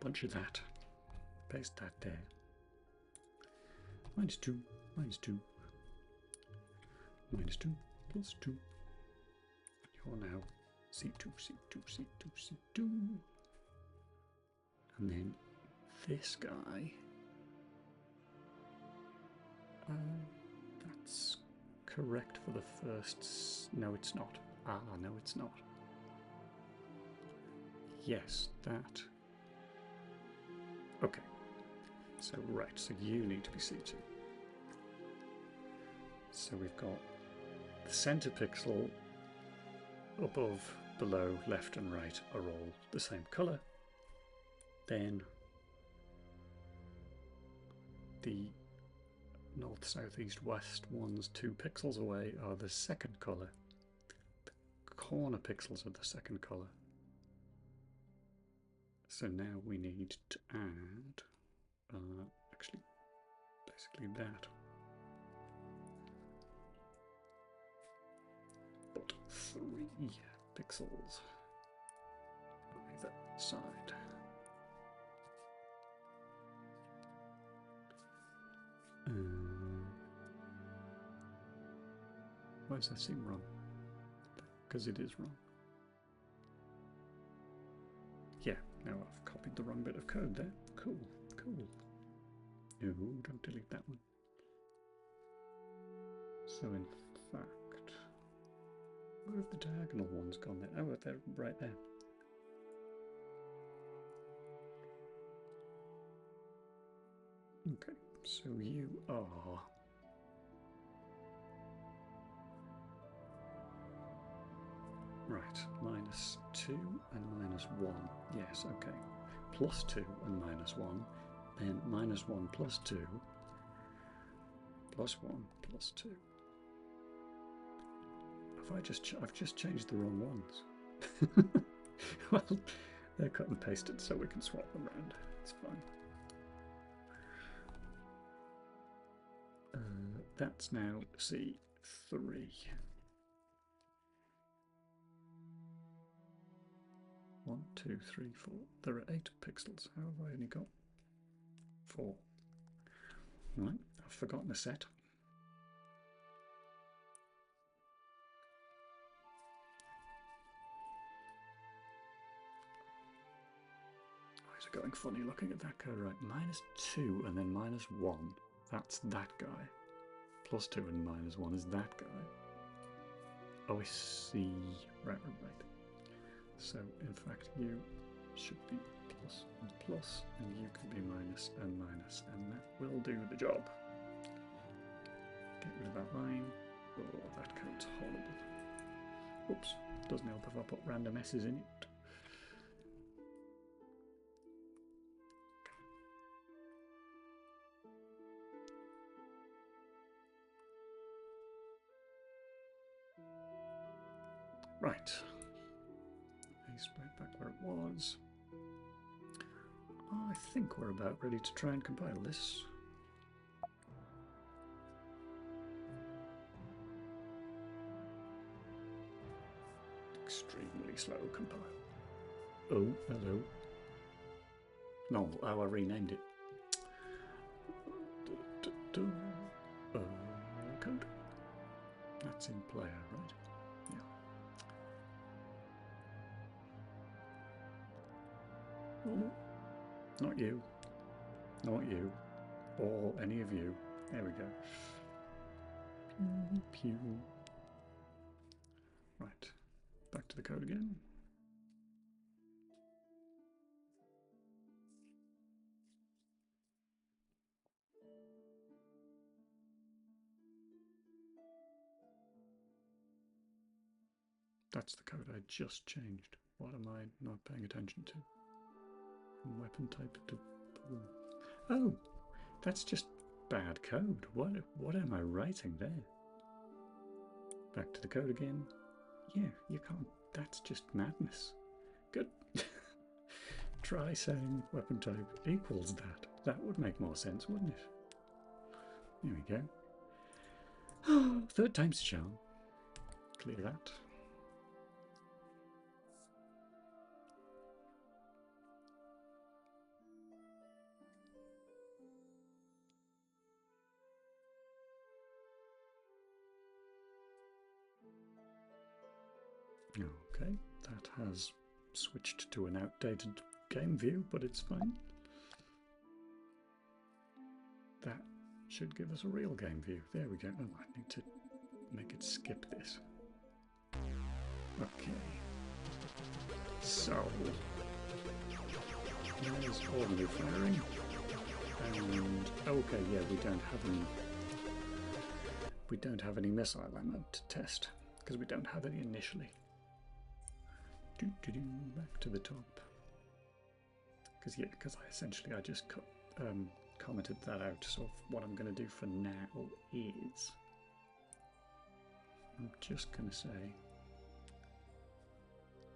Bunch of that. Paste that there. -2, -2. -2 plus 2. You're now C2, C2, C2, C2. And then this guy. That's correct for the first. No, it's not. Ah, no, it's not. Yes, that. Okay. So, right, so you need to be C2. So we've got the center pixel above, below, left and right are all the same color. Then the north, south, east, west ones 2 pixels away are the second color. The corner pixels are the second colour. So now we need to add, actually, basically that. But 3 pixels on either side. Why does that seem wrong? Because it is wrong. Yeah, now I've copied the wrong bit of code there. Cool, cool. No, don't delete that one. So in fact, where have the diagonal ones gone there? Oh, they're right there. Okay, so you are right, -2 and -1. Yes, okay. +2 and -1. Then -1 plus 2 plus 1 plus 2. I've just changed the wrong ones. Well, they're cut and pasted so we can swap them around. It's fine. That's now C3. 1, 2, 3, 4. There are 8 pixels. How have I only got 4? Right, I've forgotten a set. Why is it going funny looking at that code? Right, -2 and then -1. That's that guy. +2 and -1 is that guy. Oh, I see. Right. So, in fact, you should be plus and plus, and you can be minus and minus, and that will do the job. Get rid of that line. Oh, that code's horrible. Oops, doesn't help if I put random S's in it. Right. Paste back where it was. I think we're about ready to try and compile this. Extremely slow compile. Oh, hello. No, oh, I renamed it. Code. That's in player, right? Yeah. Oh, not you. Not you. Or any of you. There we go. Pew. Right. Back to the code again. That's the code I just changed. What am I not paying attention to? Weapon type to... Oh, that's just bad code. What am I writing there? Back to the code again. Yeah, you can't. That's just madness. Good. Try saying weapon type equals that. That would make more sense, wouldn't it? There we go. Third time's the charm. Clear that. Okay, that has switched to an outdated game view, but it's fine. That should give us a real game view. There we go. Oh, I need to make it skip this. Okay. So, there's ordinary firing. And, okay, yeah, we don't have any missile ammo to test, because we don't have any initially. Back to the top. Because I just commented that out. So what I'm going to do for now is I'm just going to say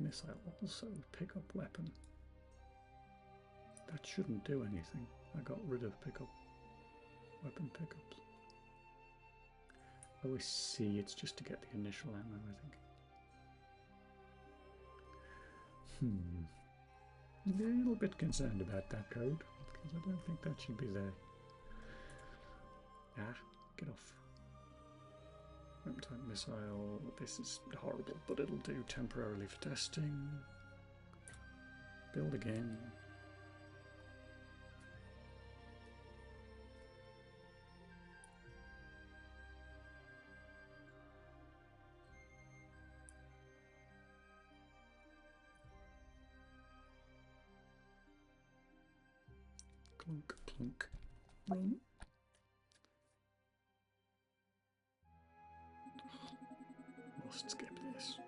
Missile also pick up weapon. That shouldn't do anything. I got rid of pickup weapon pickups. Oh, I see. It's just to get the initial ammo, I think. A little bit concerned about that code because I don't think that should be there. Ah, get off. Weapon type missile. This is horrible, but it'll do temporarily for testing. Build again. Clunk, clunk, run. Must skip this.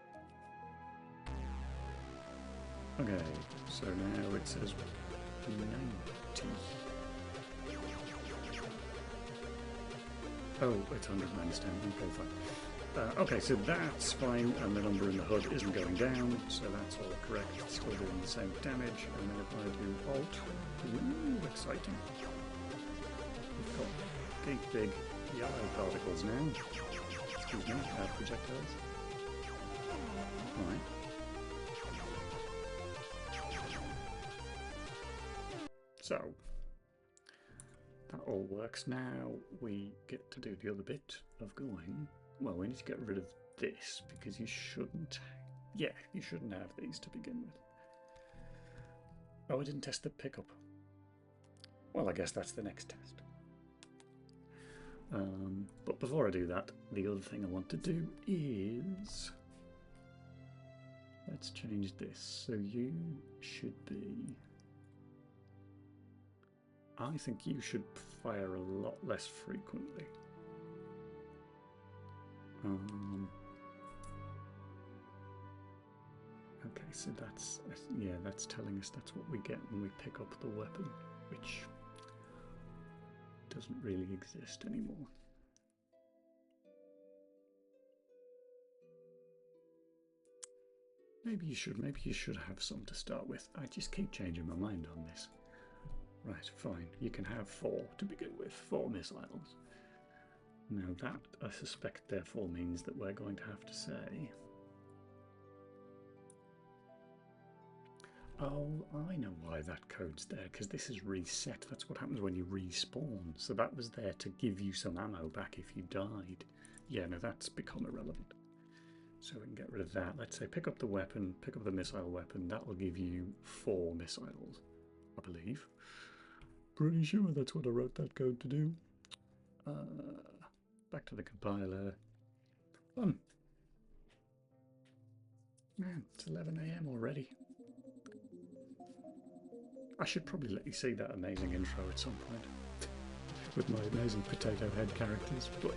Okay, so now it says 90. Oh, it's 100 minus 10. Okay, fine. Okay, so that's fine, and the number in the HUD isn't going down, so that's all correct. It's still doing the same damage, and then if I do Alt, ooh, exciting. We've got big yellow particles now. Excuse me, projectiles. Right. So, that all works. Now we get to do the other bit of going. Well, we need to get rid of this because you shouldn't. Yeah, you shouldn't have these to begin with. Oh, I didn't test the pickup. Well, I guess that's the next test. But before I do that, the other thing I want to do is... let's change this. So you should be... I think you should fire a lot less frequently. Okay, so that's, yeah, that's telling us that's what we get when we pick up the weapon, which doesn't really exist anymore. Maybe you should have some to start with. I just keep changing my mind on this. Right, fine. You can have 4 to begin with, 4 missiles. Now that, I suspect, therefore means that we're going to have to say... Oh, I know why that code's there, because this is reset. That's what happens when you respawn. So that was there to give you some ammo back if you died. Yeah, no, that's become irrelevant. So we can get rid of that. Let's say pick up the weapon, pick up the missile weapon. That will give you 4 missiles, I believe. Pretty sure that's what I wrote that code to do. Back to the compiler. Man, it's 11 AM already. I should probably let you see that amazing intro at some point with my amazing potato head characters, but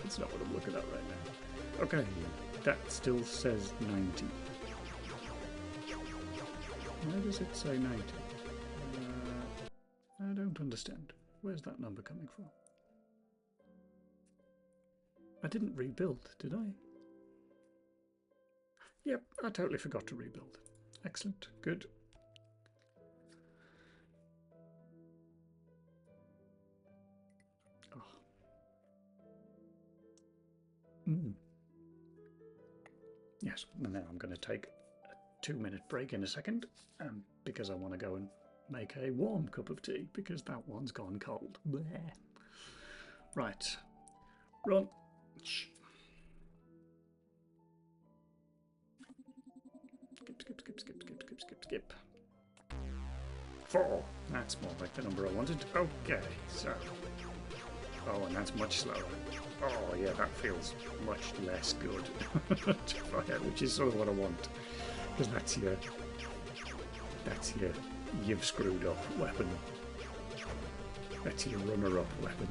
it's not what I'm looking at right now. Okay, that still says 90. Why does it say 90? I don't understand. Where's that number coming from? I didn't rebuild, did I? Yep, I totally forgot to rebuild. Excellent, good. Oh. Yes, and now I'm going to take a 2-minute break in a second, because I want to go and make a warm cup of tea, because that one's gone cold. Bleh. Right, run. Shh. Skip. 4. That's more like the number I wanted. Okay, so. Oh, and that's much slower. Oh, yeah, that feels much less good to fire, which is sort of what I want. Because that's your you've screwed up weapon. That's your runner-up weapon.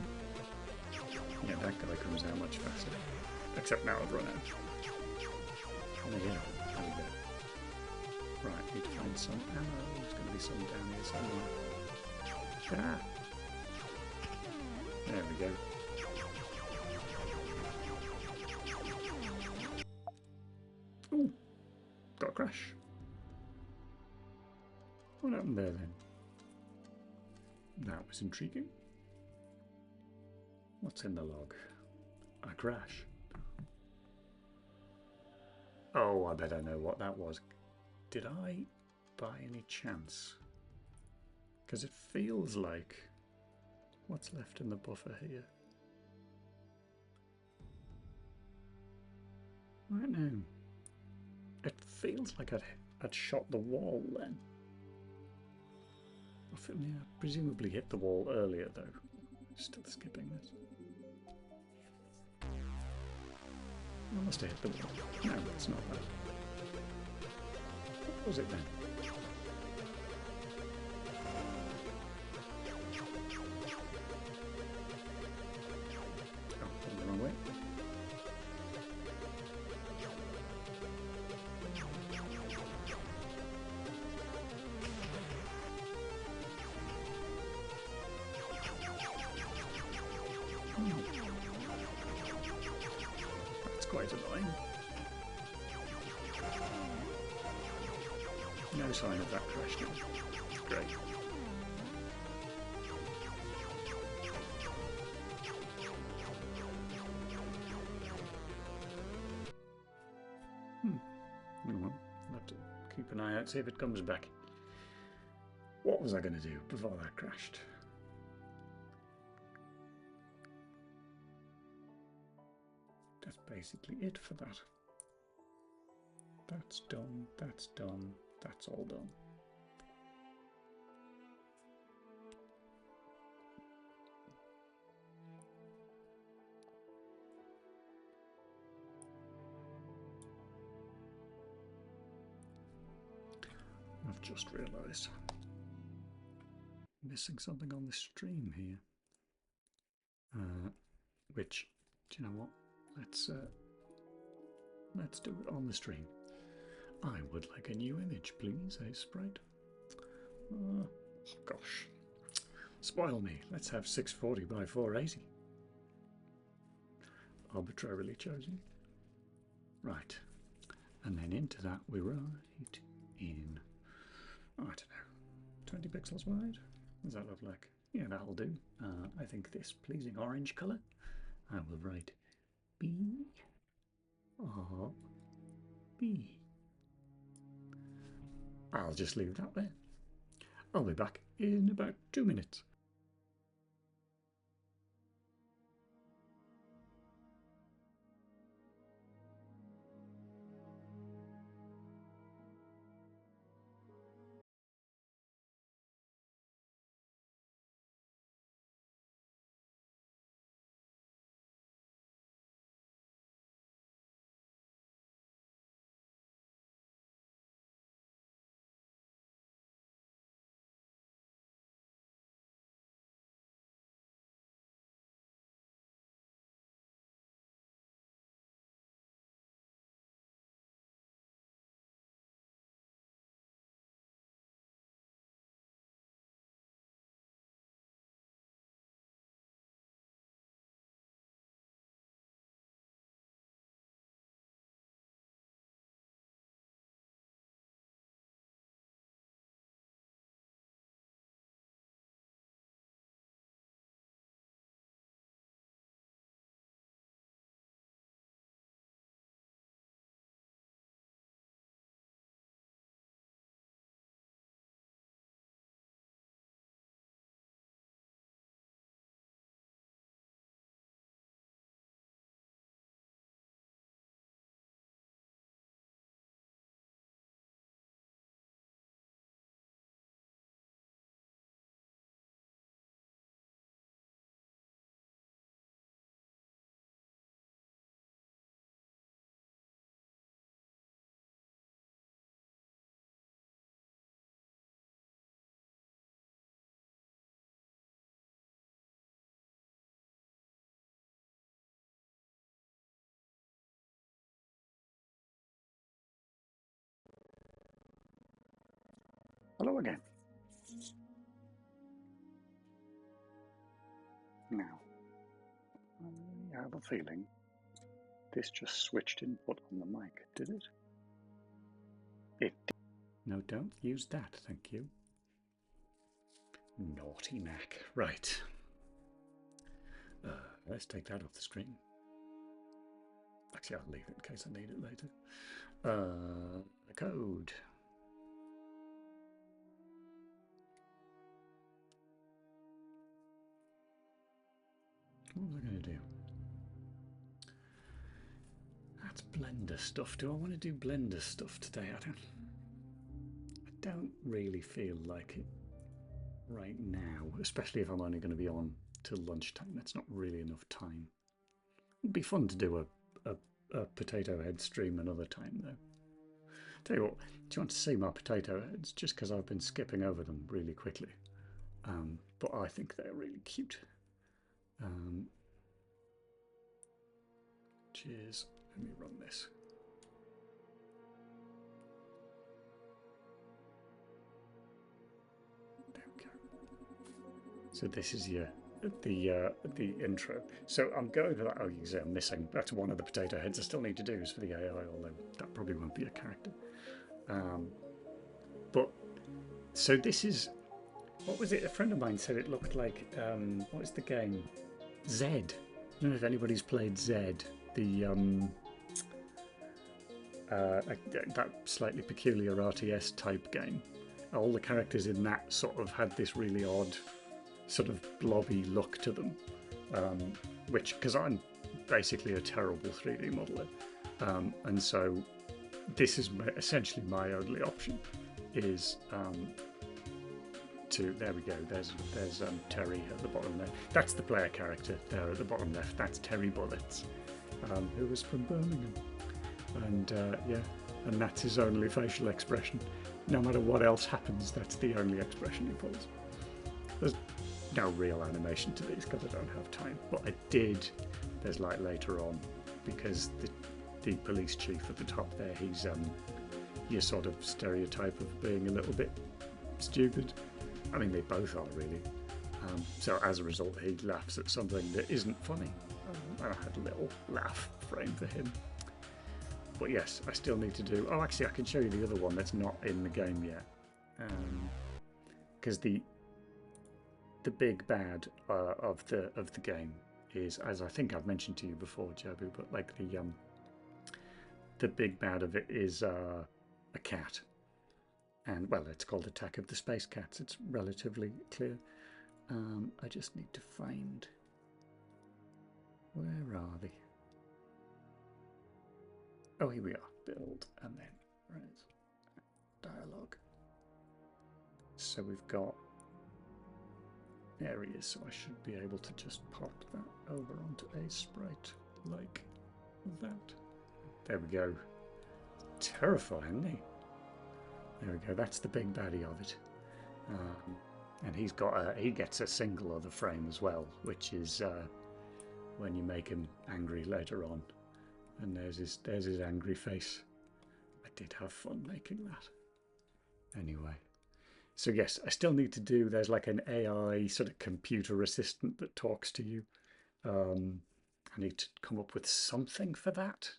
Yeah, that guy comes out much faster. Except now I've run out. Oh, yeah, there we go. Right, need to find some ammo. There's going to be some down here somewhere. Ah! There we go. Ooh, got a crash. What happened there then? That was intriguing. What's in the log? A crash. Oh, I bet I know what that was. Did I, by any chance? Because it feels like what's left in the buffer here. Right now, it feels like I'd shot the wall then. I presumably hit the wall earlier though. Still skipping this. I must have hit the wall. No, it's not that. What was it then? Oh, gone the wrong way. That's quite annoying. No sign of that crash now. Great. Well, I'll have to keep an eye out, see if it comes back. What was I going to do before that crashed? That's basically it for that. That's done, that's done, that's all done. I've just realised missing something on the stream here. Which, do you know what? Let's do it on the stream. I would like a new image, please, sprite. Oh gosh, spoil me. Let's have 640 by 480. Arbitrarily chosen. Right, and then into that we write in, I don't know, 20 pixels wide. What does that look like? Yeah, that'll do. I think this pleasing orange colour. I will write B R B. I'll just leave that there. I'll be back in about 2 minutes. Hello again. Now, I have a feeling this just switched input on the mic, did it? It did. No, don't use that, thank you. Naughty Mac. Right. Let's take that off the screen. Actually, I'll leave it in case I need it later. Code. What was I going to do? That's Blender stuff. Do I want to do Blender stuff today? I don't really feel like it right now, especially if I'm only going to be on till lunchtime. That's not really enough time. It'd be fun to do a potato head stream another time, though. Tell you what, do you want to see my potato heads? Just because I've been skipping over them really quickly. But I think they're really cute. Cheers. Let me run this. There we go. So this is the intro. So I'm going for that. Oh, you can see I'm missing. That's one of the potato heads I still need to do is for the AI, although that probably won't be a character. But so this is, what was it? A friend of mine said it looked like what is the game? Zed. I don't know if anybody's played Zed. The that slightly peculiar RTS type game. All the characters in that sort of had this really odd sort of blobby look to them, which, because I'm basically a terrible 3D modeler, and so this is essentially my only option is to, there we go, there's Terry at the bottom there. That's the player character there at the bottom left. That's Terry Bullets, who was from Birmingham, and yeah, and that's his only facial expression. No matter what else happens, that's the only expression he pulls. There's no real animation to these because I don't have time, but I did. There's like later on, because the police chief at the top there, he's your sort of stereotype of being a little bit stupid. I mean, they both are really. So as a result, he laughs at something that isn't funny, and I had a little laugh frame for him. But yes, I still need to do. Oh, actually, I can show you the other one that's not in the game yet, because the big bad of the game is, as I think I've mentioned to you before, Jabu, but like the big bad of it is a cat, and well, it's called Attack of the Space Cats. It's relatively clear. I just need to find, where are they? Oh, here we are. Build, and then right, dialogue. So we've got areas, so I should be able to just pop that over onto a sprite like that. There we go. Terrifying, isn't he? There we go. That's the big baddie of it. And he's got he gets a single other frame as well, which is when you make him angry later on. And there's his angry face. I did have fun making that. Anyway, so yes, I still need to do. There's like an AI sort of computer assistant that talks to you. I need to come up with something for that.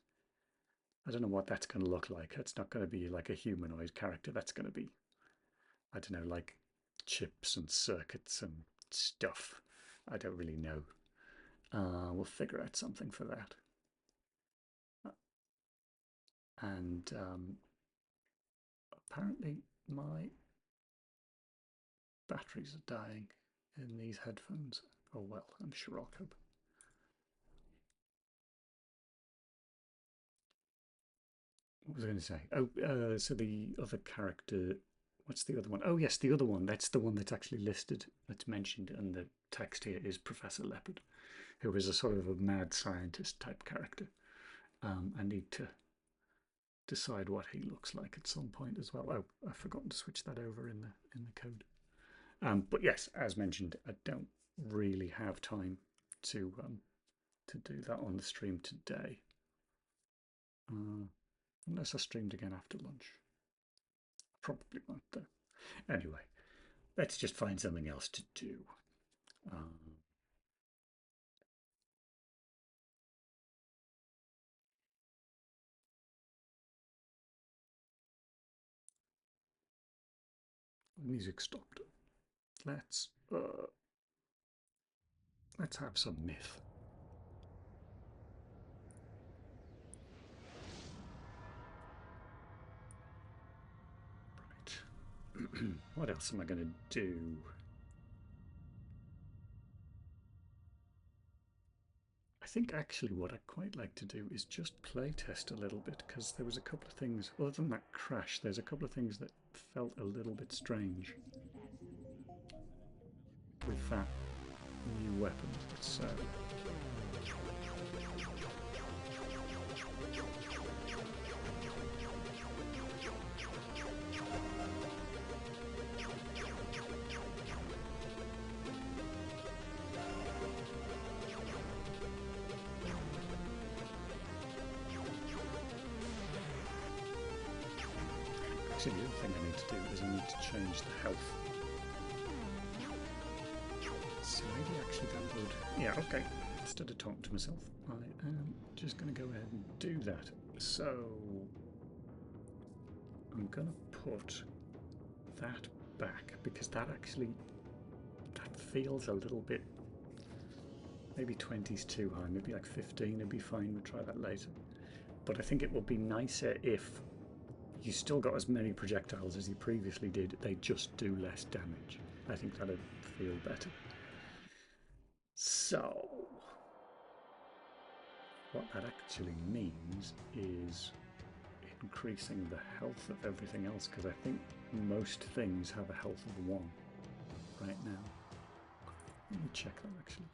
I don't know what that's going to look like. It's not going to be like a humanoid character. That's going to be, I don't know, like chips and circuits and stuff. I don't really know. We'll figure out something for that. And apparently my batteries are dying in these headphones. Oh well, I'm sure I'll cope. What was I going to say? Oh, so the other character, what's the other one? Oh yes, the other one. That's the one that's actually listed, that's mentioned, and the text here is Professor Leopard, who is a sort of a mad scientist type character. I need to decide what he looks like at some point as well. Oh, I've forgotten to switch that over in the code. But yes, as mentioned, I don't really have time to do that on the stream today, unless I streamed again after lunch. Probably won't though. Anyway, let's just find something else to do. Music stopped. let's have some myth. Right. What else am I going to do? I think actually what I'd quite like to do is just play test a little bit, because there was a couple of things, other than that crash, there's a couple of things that felt a little bit strange with that new weapon. So actually the other thing I need to do is I need to change the health. So maybe actually that would... Yeah, okay. Instead of talking to myself, I am just going to go ahead and do that. So I'm going to put that back, because that feels a little bit... Maybe 20's too high, maybe like 15 would be fine. We'll try that later. But I think it would be nicer if you still got as many projectiles as you previously did, they just do less damage. I think that'd feel better. So, what that actually means is increasing the health of everything else, because I think most things have a health of 1 right now. Let me check that actually.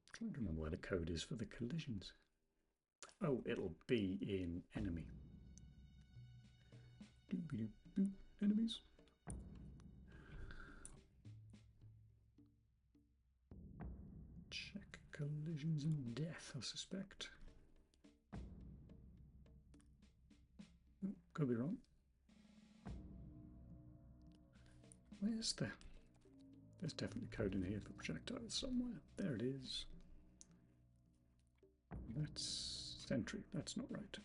I'm trying to remember where the code is for the collisions. Oh, it'll be in enemy. Enemies. Check collisions and death, I suspect. Could be wrong. Where's the... There's definitely code in here for projectiles somewhere. There it is. That's sentry. That's not right.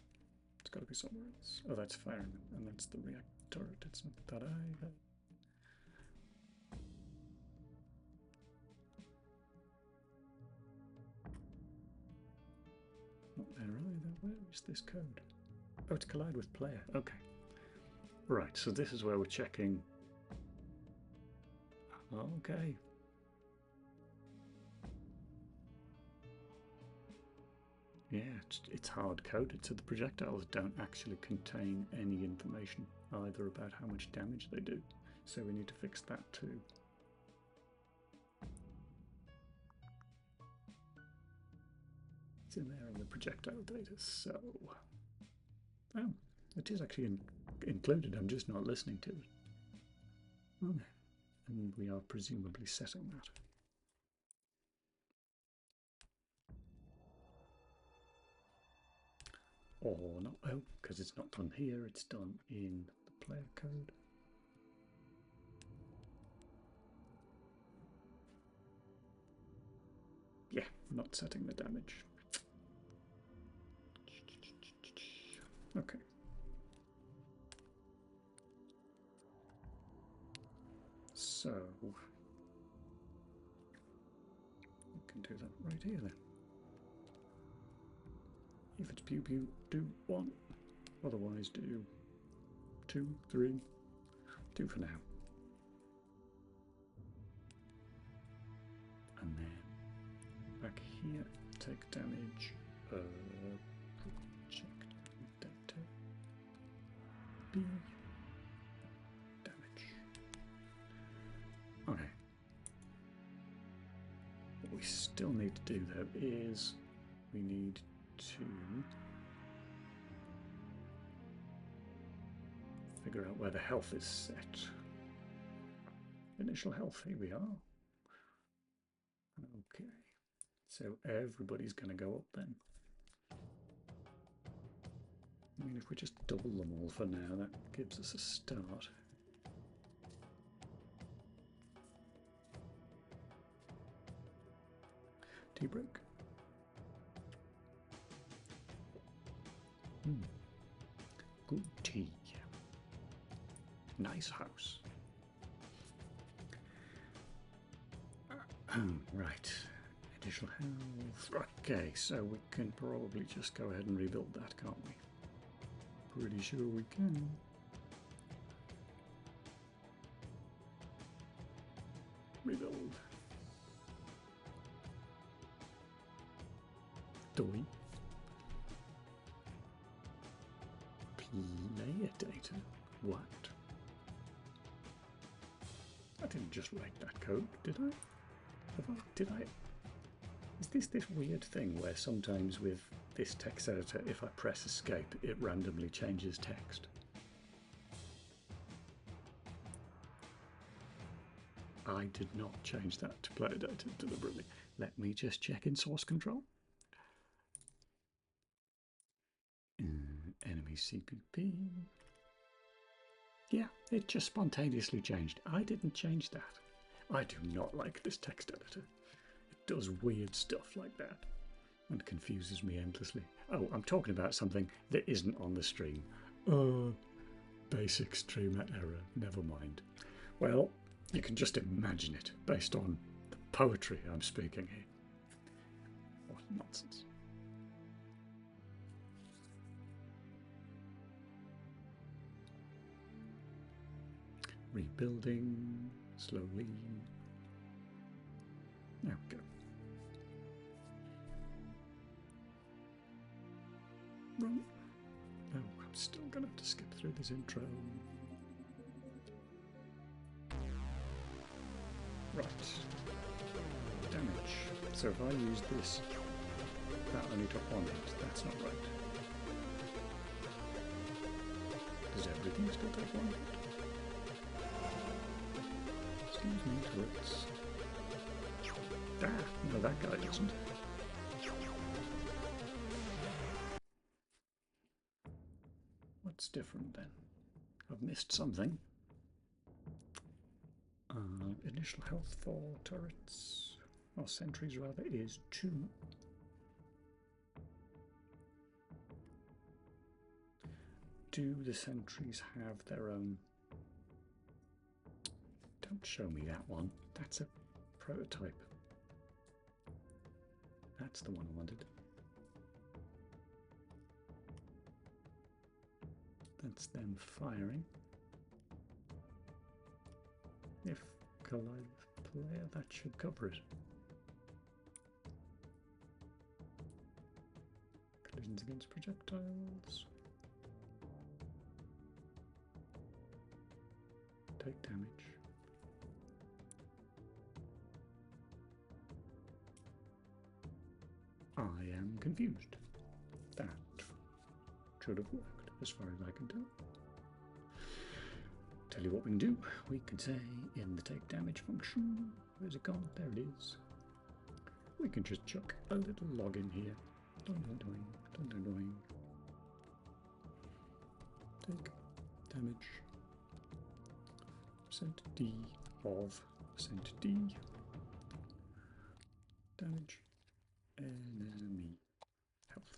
It's got to be somewhere else. Oh, that's firing, and that's the react turret. It's not that either. Not there either. Where is this code? Oh, it's collide with player. Okay. Right, so this is where we're checking. Okay. Yeah, it's hard coded, so the projectiles don't actually contain any information either about how much damage they do. So we need to fix that too. It's in there in the projectile data, so... Oh, it is actually included, I'm just not listening to it. Okay. And we are presumably setting that. Or not, oh, because it's not done here, it's done in the player code. Yeah, not setting the damage. Okay. So, we can do that right here then. If it's pew pew, do 1. Otherwise do 2, 3, 2 for now. And then back here, take damage, check data, B, damage. Okay. What we still need to do though is we need to figure out where the health is set. Initial health, here we are. Okay, so everybody's going to go up then. I mean, if we just double them all for now, that gives us a start. Tea break. Good tea. Nice house. Right. Additional health. Okay, so we can probably just go ahead and rebuild that, can't we? Pretty sure we can. Rebuild. Doi. Player data. What? I didn't just write that code, did I? Did I? Is this weird thing where sometimes with this text editor, if I press escape, it randomly changes text? I did not change that to player data deliberately. Let me just check in source control. Enemy CPP. Yeah, it just spontaneously changed. I didn't change that. I do not like this text editor. It does weird stuff like that and confuses me endlessly. Oh, I'm talking about something that isn't on the stream. Basic streamer error. Never mind. Well, you can just imagine it based on the poetry I'm speaking here. What nonsense. Rebuilding slowly. There we go. Run. Oh, I'm still going to have to skip through this intro. Right. Damage. So if I use this, that only took 1 hit. That's not right. Does everything still take 1 hit? Excuse me, turrets. Ah, no, that guy doesn't. What's different then? I've missed something. Initial health for turrets, or sentries rather, is 2. Do the sentries have their own? Don't show me that one. That's a prototype. That's the one I wanted. That's them firing. If collide player, that should cover it. Collisions against projectiles. Take damage. I am confused. That should have worked, as far as I can tell. Tell you what we can do. We can say in the take damage function, where's it gone? There it is. We can just chuck a little log in here. Doing. Take damage. %d of %d. Damage. Enemy health.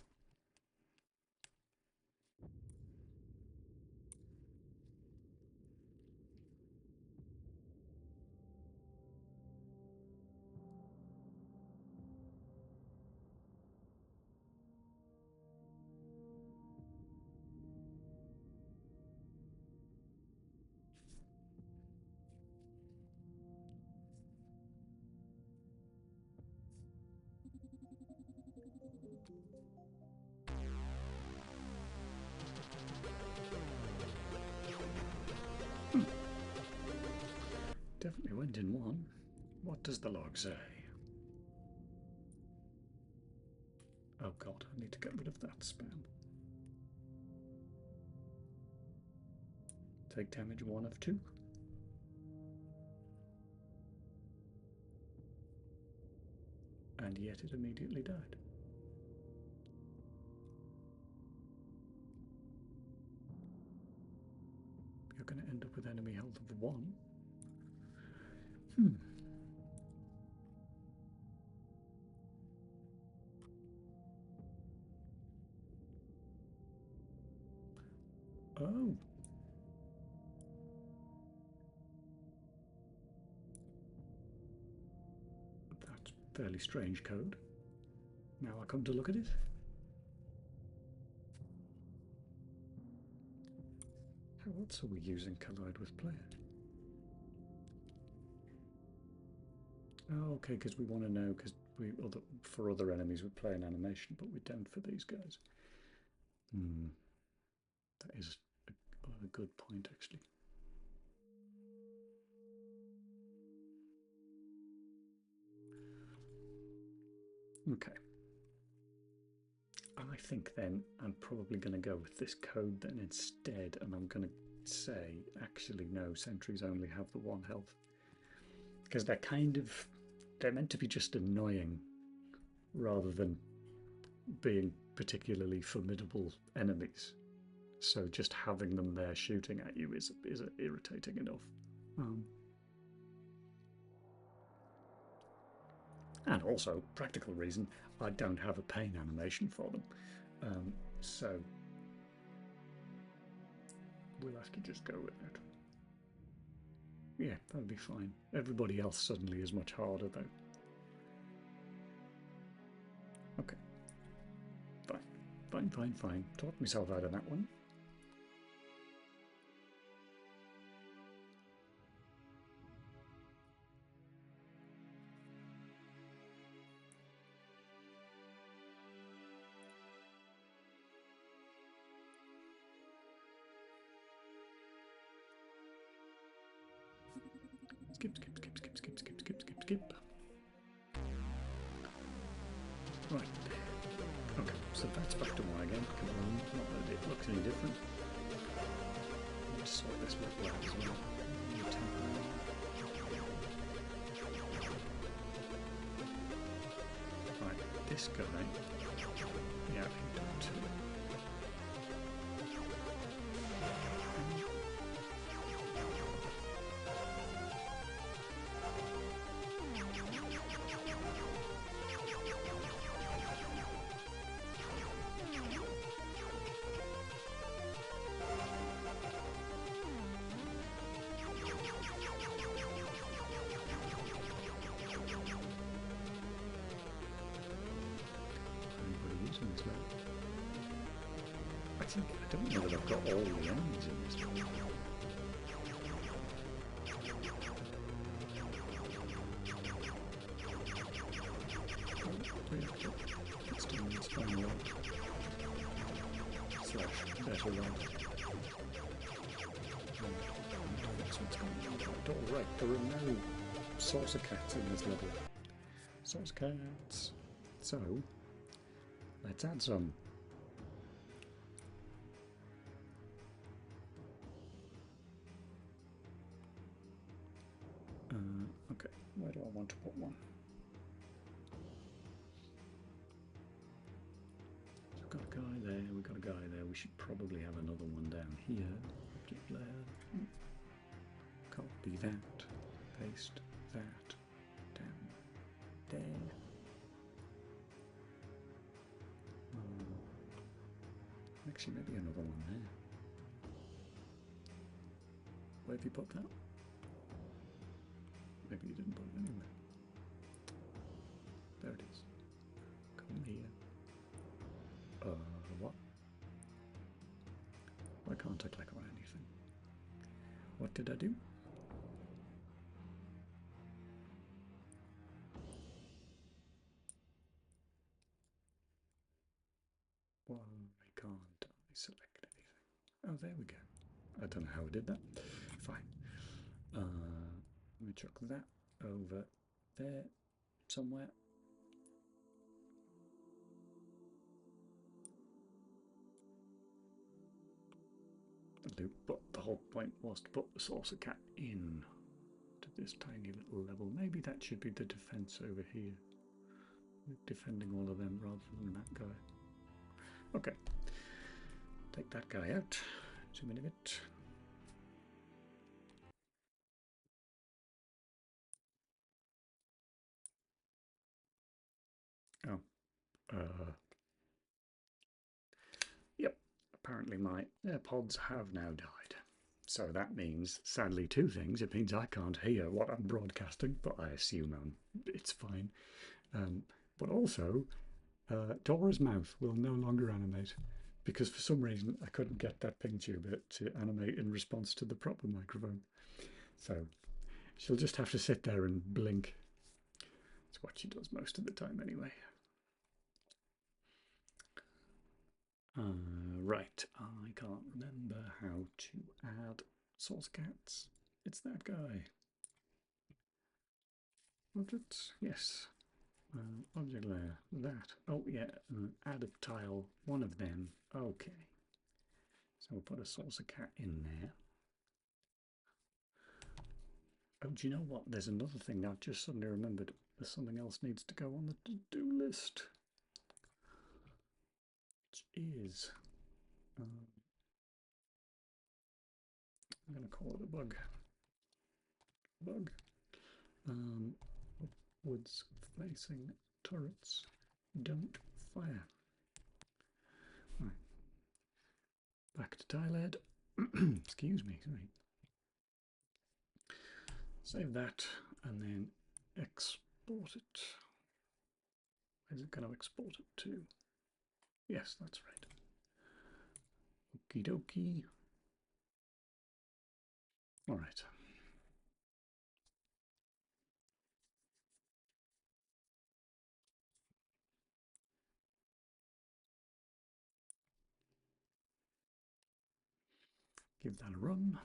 Definitely went in 1. What does the log say? Oh god, I need to get rid of that spam. Take damage 1 of 2. And yet it immediately died. You're going to end up with enemy health of 1. Oh. fairly strange code. Now I come to look at it. How else are we using collide with player? Oh, okay, because we want to know, because for other enemies we play an animation, but we don't for these guys. That is a good point, actually. Okay. I think then I'm probably going to go with this code then instead, and I'm going to say, actually no, sentries only have the 1 health. Because they're meant to be just annoying rather than being particularly formidable enemies. So just having them there shooting at you is irritating enough. And also, practical reason, I don't have a pain animation for them. So we'll have to just go with it. Yeah, that'll be fine. Everybody else suddenly is much harder though. Okay. Fine. Talked myself out of that one. Skip. Right. Okay, so that's back to 1 again. Not that it looks any different. Let's sort this little out as well. Right, this guy. Yeah, he done too. I don't know that I've got all the enemies in this game. It's doing its own way. / better way. Alright, there are no saucer cats in this level. Saucer cats. So, let's add some. Okay, where do I want to put one? So we've got a guy there, we've got a guy there. We should probably have another one down here. Object layer. Copy that. Paste that down there. Actually, maybe another one there. Where have you put that? Maybe you didn't put it anywhere. There it is. Come here. What? Why can't I click on anything? What did I do? Why can't I select anything? Oh, there we go. I don't know how I did that. Fine. Let me chuck that over there somewhere. But the whole point was to put the saucer cat in to this tiny little level. Maybe that should be the defense over here. Defending all of them rather than that guy. Okay. Take that guy out. Zoom in a bit. Oh. Yep. Apparently my AirPods have now died. So that means, sadly, 2 things. It means I can't hear what I'm broadcasting, but I assume it's fine. But also, Dora's mouth will no longer animate because for some reason I couldn't get that picture bit to animate in response to the proper microphone. So she'll just have to sit there and blink. It's what she does most of the time anyway. Right, I can't remember how to add source cats. It's that guy. Objects, yes. Object layer, that. Oh yeah, add a tile, one of them. Okay. So we'll put a saucer cat in there. Oh, do you know what? There's another thing I've just suddenly remembered. There's something else needs to go on the to-do list. Which is... I'm going to call it a bug. Upwards facing turrets don't fire. Right. Back to tiled. Excuse me, sorry. Save that and then export it. Where's it going to export it to? Yes, that's right. Okie dokie. All right. Give that a run.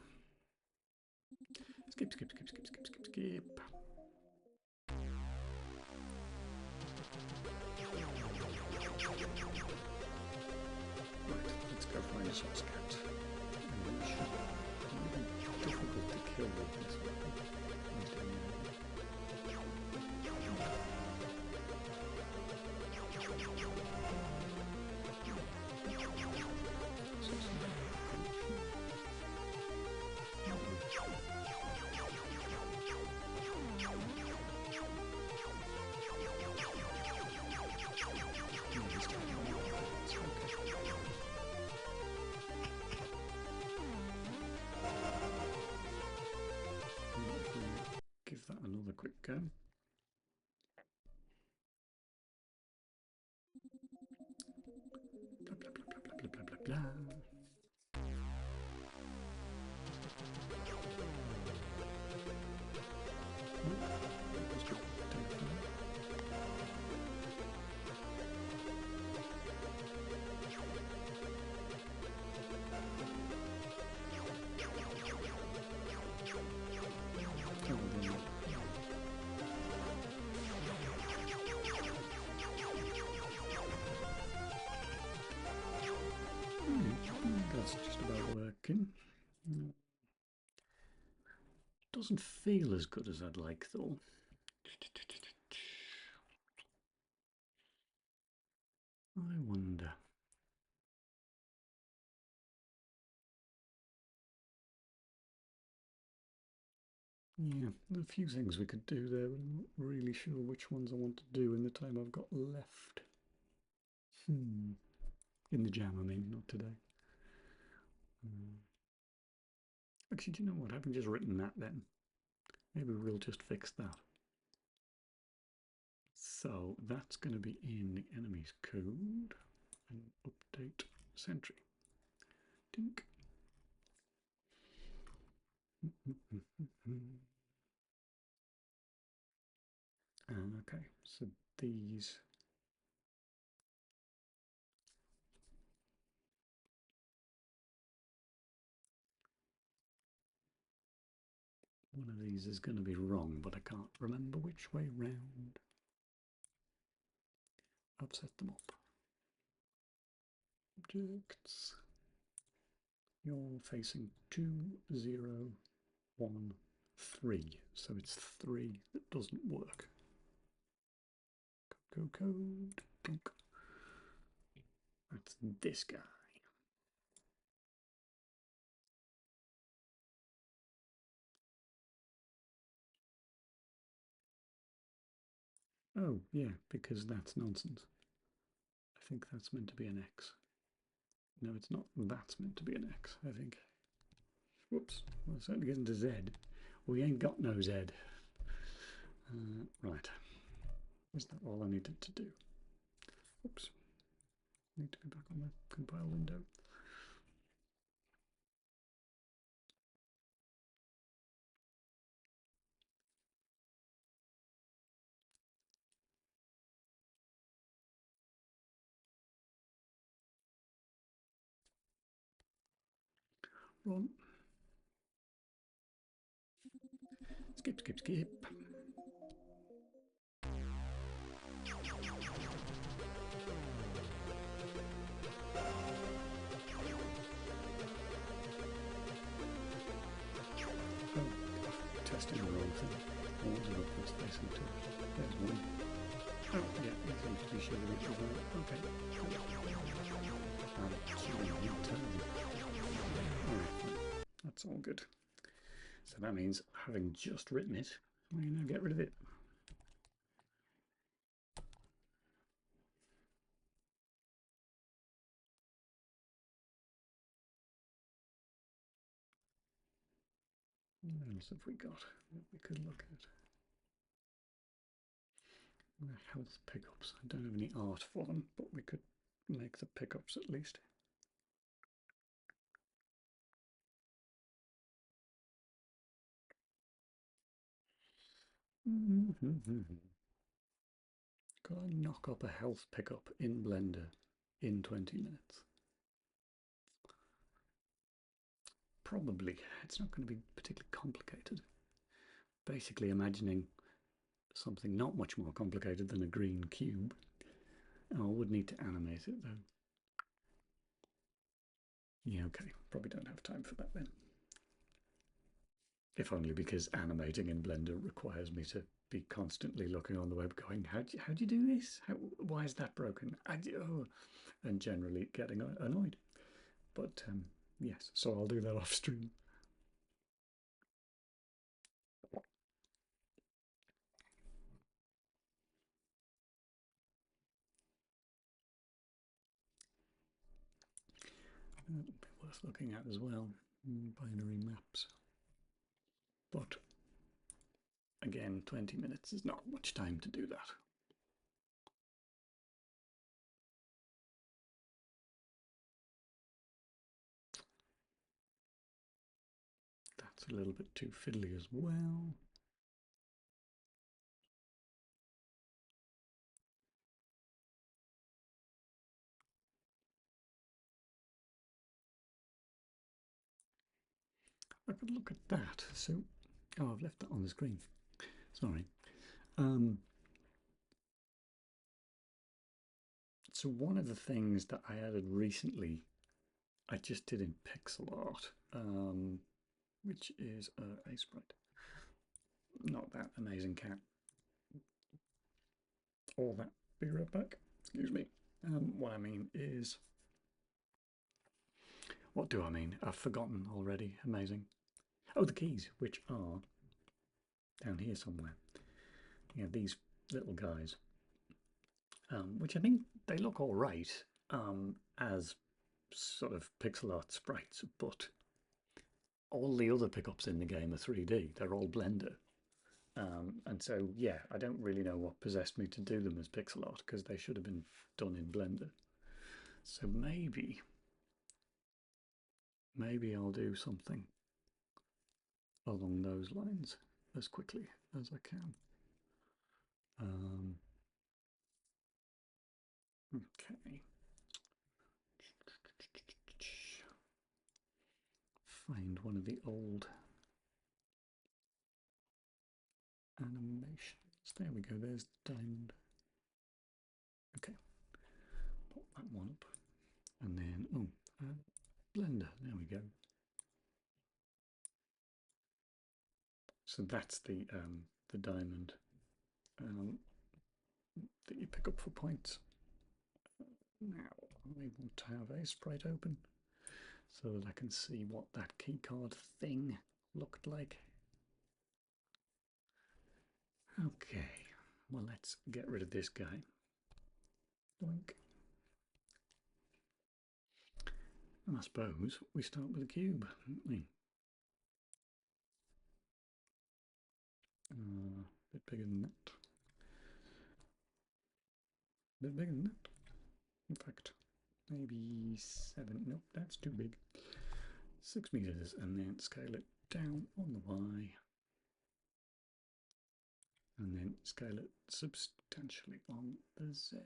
Skip, skip, skip, skip, skip, skip, skip. Right, let's go find a source cat. Which might be difficult to kill with this weapon. Give that another quick go. Blah, blah, blah, blah, blah, blah, blah, blah. That's just about working. Doesn't feel as good as I'd like though. I wonder. Yeah, there are a few things we could do there, but I'm not really sure which ones I want to do in the time I've got left. In the jam, I mean, not today. Actually, do you know what? I haven't just written that then. Maybe we'll just fix that. So that's going to be in the enemy's code and update sentry. Dink. Okay, so these one of these is going to be wrong, but I can't remember which way round. I've set them up. Objects. You're facing 2, 0, 1, 3. So it's 3 that doesn't work. Code. Dunk. That's this guy. Oh, yeah, because that's nonsense. I think that's meant to be an X. No, it's not. That's meant to be an X, I think. Whoops. Well, it certainly isn't a Z. We ain't got no Z. Right. Is that all I needed to do? Oops. Need to be back on the compile window. Run. Skip, skip, skip. Oh, testing the wrong thing. Always an upwards facing to it. There's one. Oh, yeah, it seems to be showing it as well. Okay. Alright, that's all good. So that means, having just written it, we now get rid of it. What else have we got that we could look at? Health pickups. I don't have any art for them, but we could make the pickups at least. Could I knock up a health pickup in Blender in 20 minutes? Probably. It's not going to be particularly complicated. Basically imagining something not much more complicated than a green cube. Oh, I would need to animate it though. Yeah, okay. Probably don't have time for that then. If only because animating in Blender requires me to be constantly looking on the web going, how do you do this? Why is that broken? Oh, and generally getting annoyed. But yes, so I'll do that off stream. That would be worth looking at as well. Binary maps. But again, 20 minutes is not much time to do that. That's a little bit too fiddly as well. I could look at that. So, oh, I've left that on the screen. Sorry. So one of the things that I added recently, I just did in pixel art, which is a sprite. Not that amazing cat. All that. Be right back. Excuse me. What I mean is, what do I mean? I've forgotten already. Amazing. Oh, the keys, which are down here somewhere. Yeah, these little guys, which I think they look all right as sort of pixel art sprites, but all the other pickups in the game are 3D. They're all Blender. And so, yeah, I don't really know what possessed me to do them as pixel art because they should have been done in Blender. So maybe I'll do something along those lines as quickly as I can. Okay. Find one of the old animations. There we go, there's the diamond. Okay, pop that one up. And then, Blender, there we go. So that's the diamond that you pick up for points. Now, I want to have a sprite open so that I can see what that keycard thing looked like. Okay, well, let's get rid of this guy. Boink. And I suppose we start with a cube, don't we? A bit bigger than that. bit bigger than that. In fact, maybe 7. Nope, that's too big. 6 meters, and then scale it down on the Y, and then scale it substantially on the Z.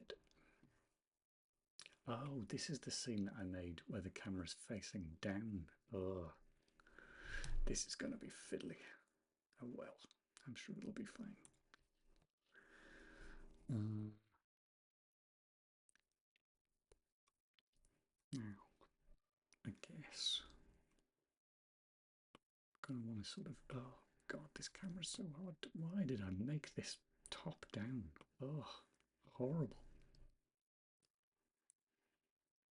Oh, this is the scene that I made where the camera's facing down. Oh, this is going to be fiddly. Oh well, I'm sure it'll be fine. Now, I guess I'm going to want to sort of, oh god, this camera's so hard. Why did I make this top down? Oh, horrible.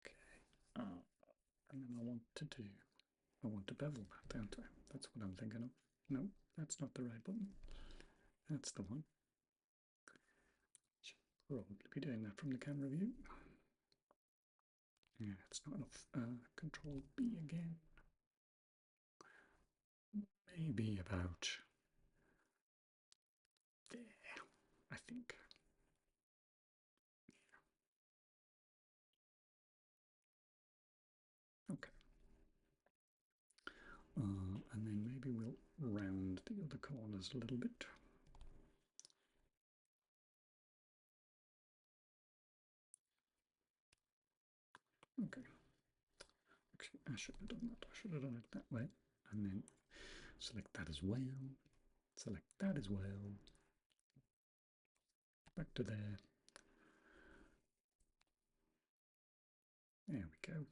Okay, and then I want to bevel that, don't I? That's what I'm thinking of. No, that's not the right button. That's the one. Should probably be doing that from the camera view. Yeah, it's not enough. Control B again. Maybe about there, I think. Okay. And then maybe we'll round the other corners a little bit. Okay. Actually, I should have done that. I should have done it that way. And then select that as well. Select that as well. Back to there. There we go.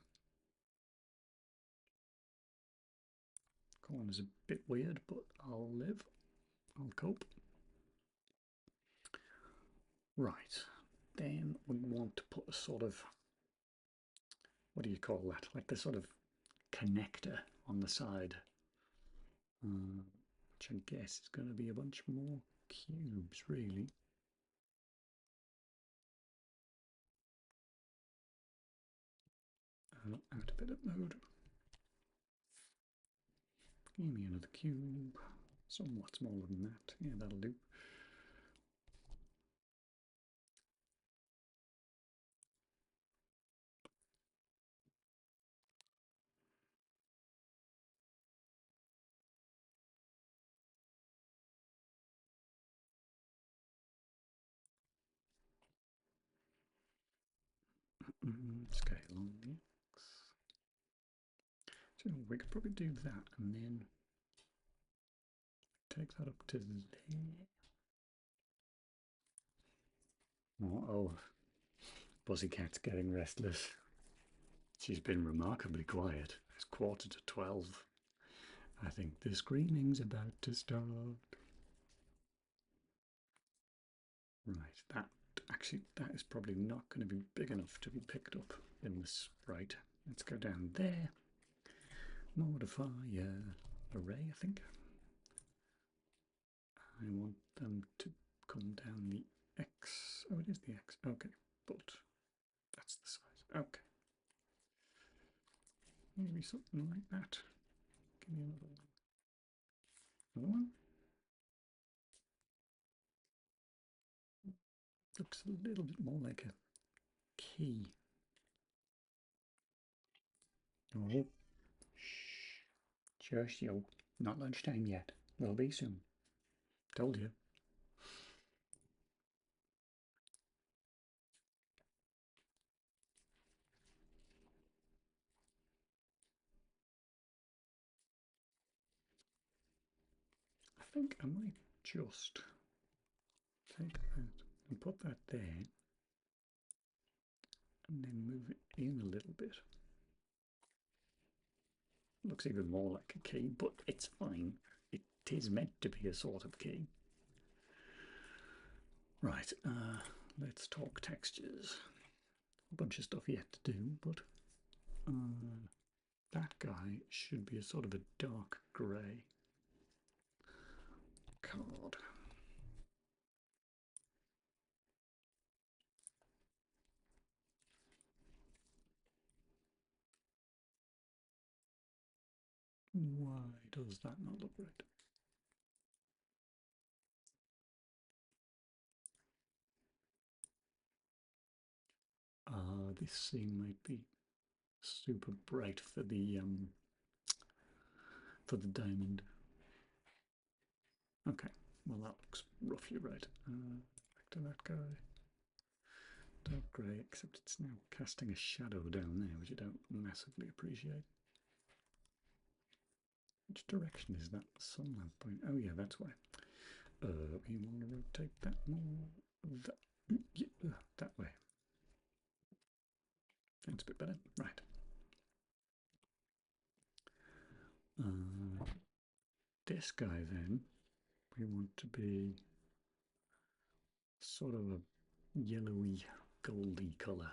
Corner's a bit weird, but I'll live. I'll cope. Right. Then we want to put a sort of, what do you call that? Like the sort of connector on the side. Which I guess is going to be a bunch more cubes, really. Out of edit mode. Give me another cube. Somewhat smaller than that. Yeah, that'll do. Scale on the X. So we could probably do that and then take that up to there. Oh, Pussycat's getting restless. She's been remarkably quiet. It's 11:45. I think the screaming's about to start. Right, that is probably not going to be big enough to be picked up in the sprite. Let's go down there. Modify array, I think. I want them to come down the X. Oh, it is the X. Okay, but that's the size. Okay. Maybe something like that. Give me another one. Another one. Looks a little bit more like a key. Oh, shh. Shush you. Not lunchtime yet. Will be soon. Told you. I think I might just take that and put that there and then move it in a little bit. Looks even more like a key, but it's fine. It is meant to be a sort of key. Right, let's talk textures. A bunch of stuff yet to do, but that guy should be a sort of a dark grey card. Why does that not look right? this scene might be super bright for the diamond. Okay, well that looks roughly right. Back to that guy. Dark grey, except it's now casting a shadow down there, which I don't massively appreciate. Which direction is that sun lamp point? Oh yeah, that's why. We want to rotate that more. That way. That's a bit better. Right. This guy then, we want to be sort of a yellowy, goldy colour.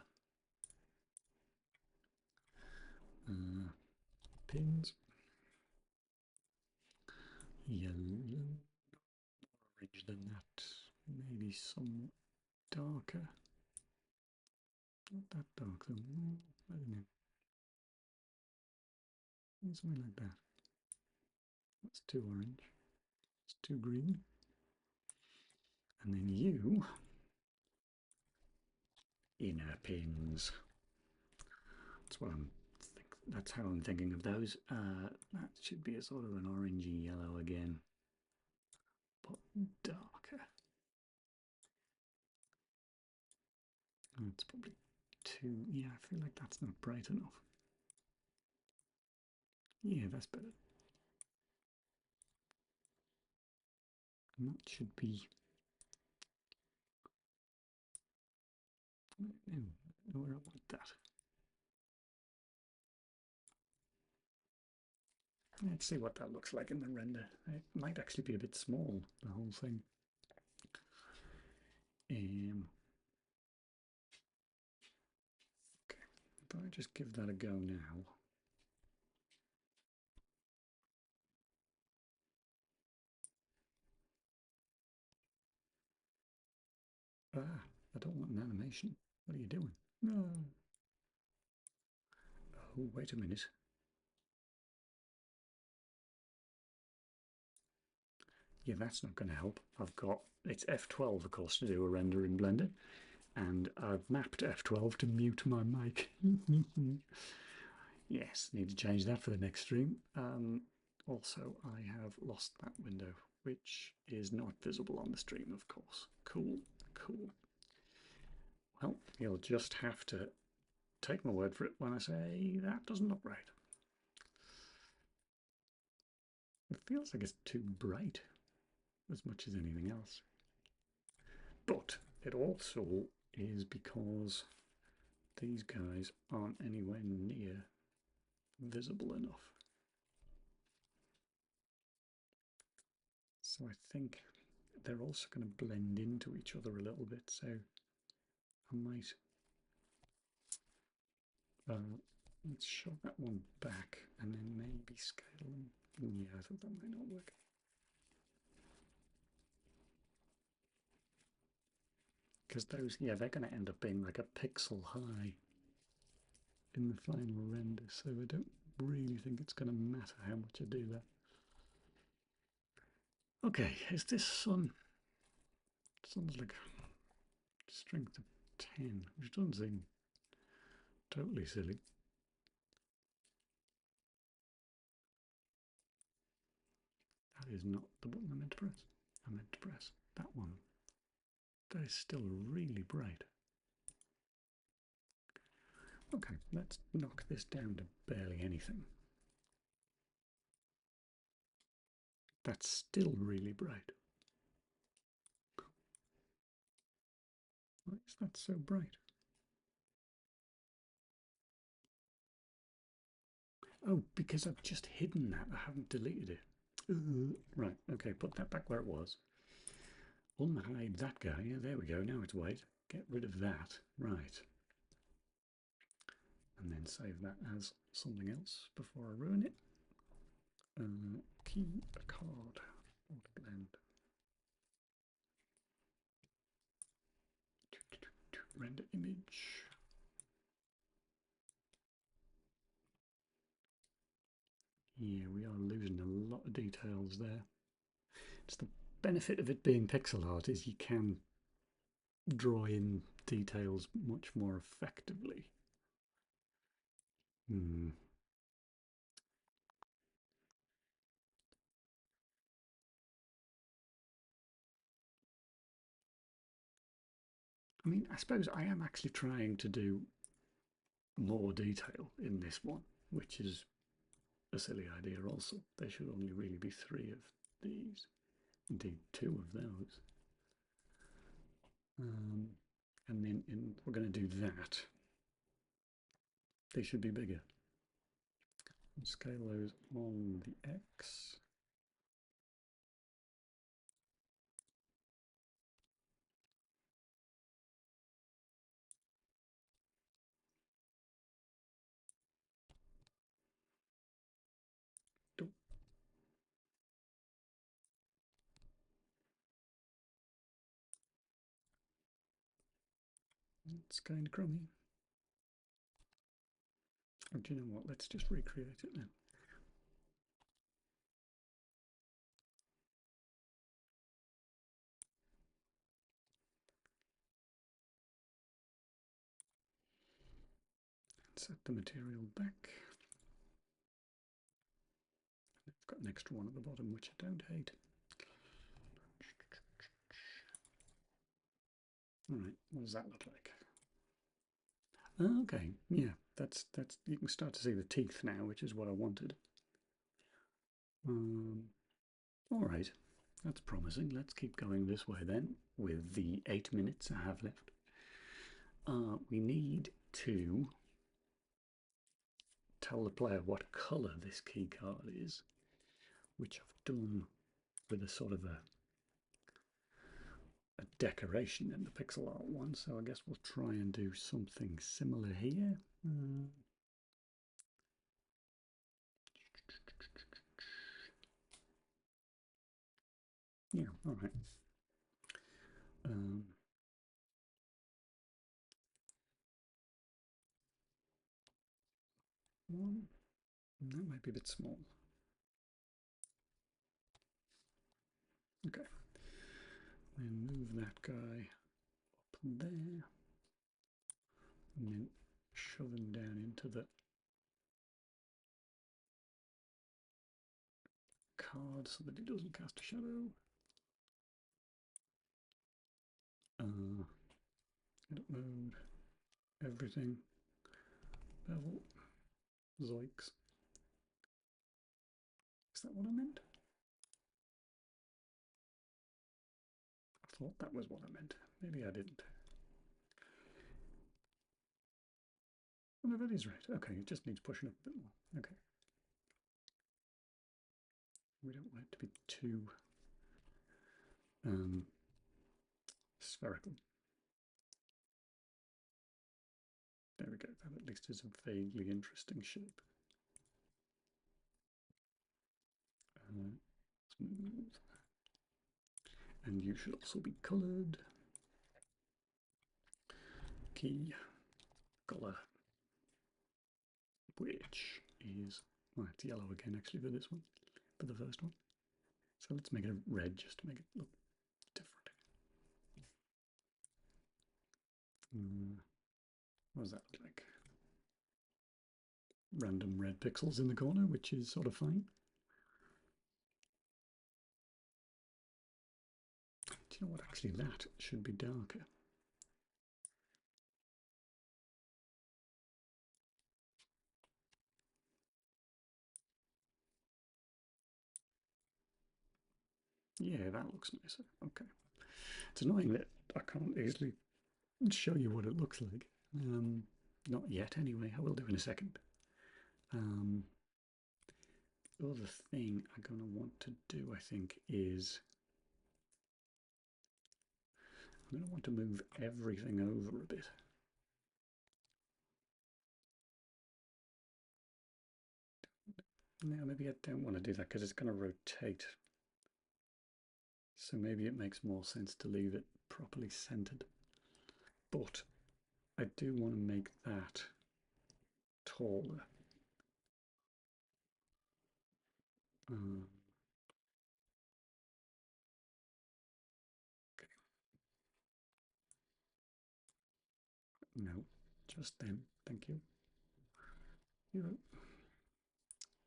Pins. Yellow. Orange than that. Maybe somewhat darker. Not that dark though. I don't know. Something like that. That's too orange. It's too green. And then you, inner pins. That's how I'm thinking of those. That should be a sort of an orangey yellow again, but darker. That's probably too. Yeah, I feel like that's not bright enough. Yeah, that's better. And that should be. No, where I want that. Let's see what that looks like in the render. It might actually be a bit small, the whole thing. Okay, if I just give that a go now. I don't want an animation. What are you doing? No. Oh, wait a minute. Yeah, that's not going to help. It's F12, of course, to do a render in Blender, and I've mapped F12 to mute my mic. Yes, need to change that for the next stream. Also, I have lost that window, which is not visible on the stream, of course. Cool, cool. Well, you'll just have to take my word for it when I say that doesn't look right. It feels like it's too bright as much as anything else. But it also is because these guys aren't anywhere near visible enough. So I think they're also going to blend into each other a little bit. So I might let's shove that one back and then maybe scale them. Yeah, I thought that might not work. Because those, yeah, they're going to end up being like a pixel high in the final render, so I don't really think it's going to matter how much I do that. Okay, is this sun? Sun's like strength of 10, which doesn't seem totally silly. That is not the button I meant to press. I meant to press that one. That is still really bright. Okay, let's knock this down to barely anything. That's still really bright. Why is that so bright? Oh, because I've just hidden that. I haven't deleted it. Right, okay, put that back where it was. Unhide that guy. Yeah, there we go. Now it's white. Get rid of that. Right. And then save that as something else before I ruin it. Key a card. Blend. Render image. Yeah, we are losing a lot of details there. It's the benefit of it being pixel art is you can draw in details much more effectively. I mean, I suppose I am actually trying to do more detail in this one, which is a silly idea also. There should only really be 3 of these, indeed 2 of those. And then we're going to do that. They should be bigger. Scale those on the X. It's kind of crummy. Oh, do you know what? Let's just recreate it then. Set the material back. I've got an extra one at the bottom, which I don't hate. All right, what does that look like? Okay, yeah, that's you can start to see the teeth now, which is what I wanted. All right, that's promising. Let's keep going this way then with the 8 minutes I have left. We need to tell the player what colour this key card is, which I've done with a sort of a decoration in the pixel art one, so I guess we'll try and do something similar here. Yeah, all right. One, that might be a bit small. Okay, then move that guy up there, and then shove him down into the card so that it doesn't cast a shadow. Edit mode, everything, bevel, zoinks. Is that what I meant? I thought that was what I meant. Maybe I didn't. Oh, no, that is right. Okay, it just needs pushing up a bit more. Okay. We don't want it to be too spherical. There we go. That at least is a vaguely interesting shape. Smooth. And you should also be coloured. Key colour, which is, well, it's yellow again actually for this one, for the first one. So let's make it red just to make it look different. What does that look like? Random red pixels in the corner, which is sort of fine. Do you know what? Actually, that should be darker. Yeah, that looks nicer. Okay. It's annoying that I can't easily show you what it looks like. Not yet, anyway. I will do in a second. The other thing I'm going to want to do, I think, is I'm going to want to move everything over a bit. No, maybe I don't want to do that because it's going to rotate. So maybe it makes more sense to leave it properly centered. But I do want to make that taller. Okay. Just them. Thank you. You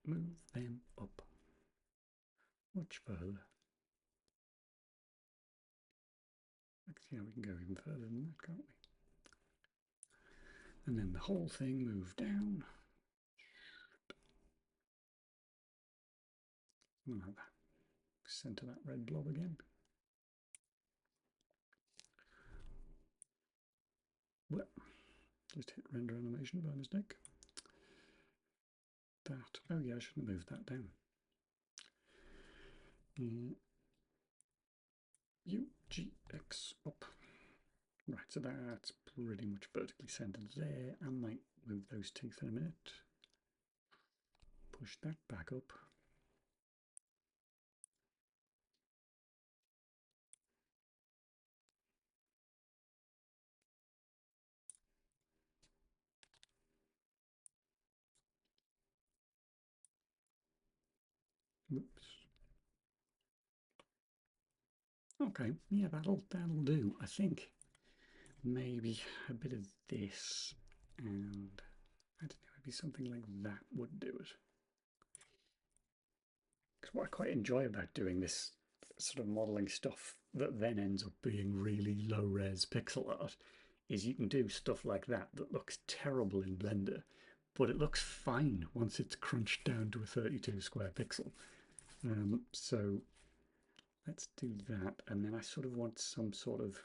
move them up much further. Actually, yeah, we can go even further than that, can't we? And then the whole thing move down. Like that. Center that red blob again. Well, just hit render animation by mistake. That. Oh yeah, I shouldn't have moved that down. U, G, X, up. Right, so that's pretty much vertically centered there. I might move those teeth in a minute. Push that back up. Whoops. Okay, yeah, that'll do. I think maybe a bit of this, and I don't know, maybe something like that would do it. Because what I quite enjoy about doing this sort of modeling stuff that then ends up being really low res pixel art is you can do stuff like that that looks terrible in Blender, but it looks fine once it's crunched down to a 32 square pixel. So let's do that, and then I sort of want some sort of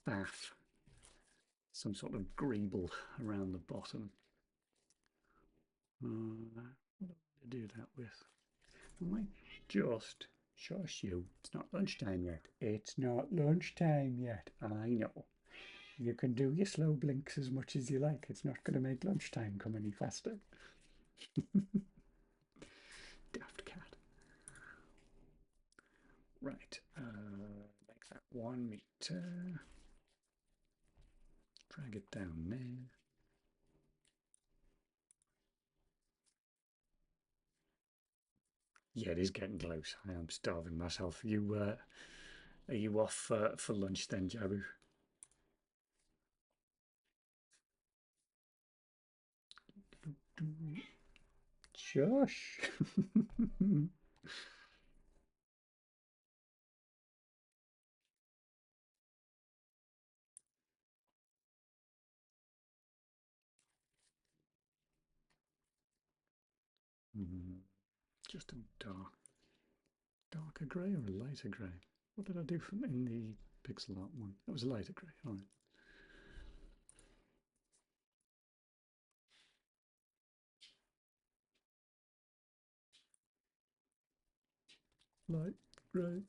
faff, some sort of greeble around the bottom. What do I do that with? I might just shush you. It's not lunchtime yet. It's not lunchtime yet. I know. You can do your slow blinks as much as you like. It's not going to make lunchtime come any faster. Daft cat. Right. Make that 1 meter. Drag it down there. Yeah, it is getting close. I am starving myself. Are you off for lunch then, Jabu? Shush. Just a darker grey or a lighter grey? What did I do from in the pixel art one? That was a lighter grey. All right. Light grey.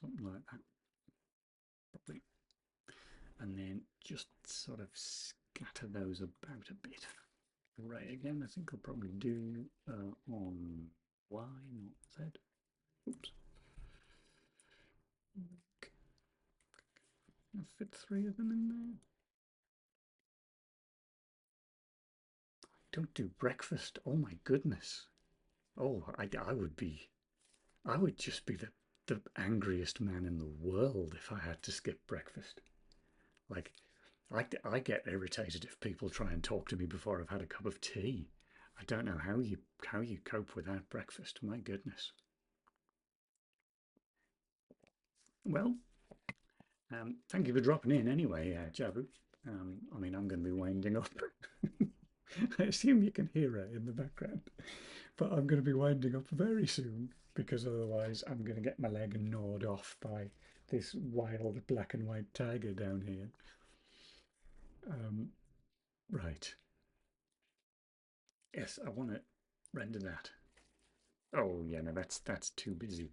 Something like that. Probably. And then just sort of scatter those about a bit. Right, again, I think I'll probably do on Y, not Z. Oops. Okay. I'll fit 3 of them in there. Don't do breakfast. Oh my goodness. Oh, I would just be the angriest man in the world if I had to skip breakfast. Like, I get irritated if people try and talk to me before I've had a cup of tea. I don't know how you cope without breakfast. My goodness. Well, thank you for dropping in anyway, Jabu. I mean, I'm going to be winding up. I assume you can hear her in the background, but I'm going to be winding up very soon because otherwise I'm going to get my leg gnawed off by this wild black and white tiger down here. Right. Yes, I want to render that. Oh yeah, no, that's too busy.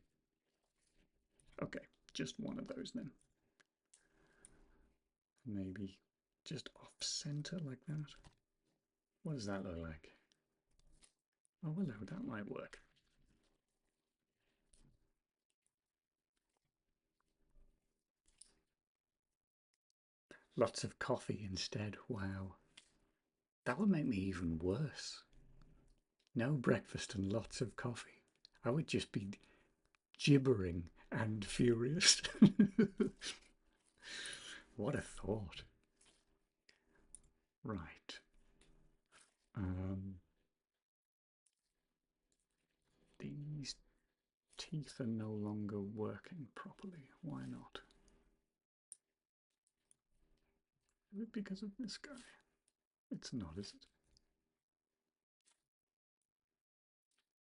Okay, just one of those then. Maybe just off center like that. What does that look like? Oh, hello, that might work. Lots of coffee instead. Wow. That would make me even worse. No breakfast and lots of coffee. I would just be gibbering and furious. What a thought. Right. Um, these teeth are no longer working properly. Why not? Is it because of this guy? It's not, is it?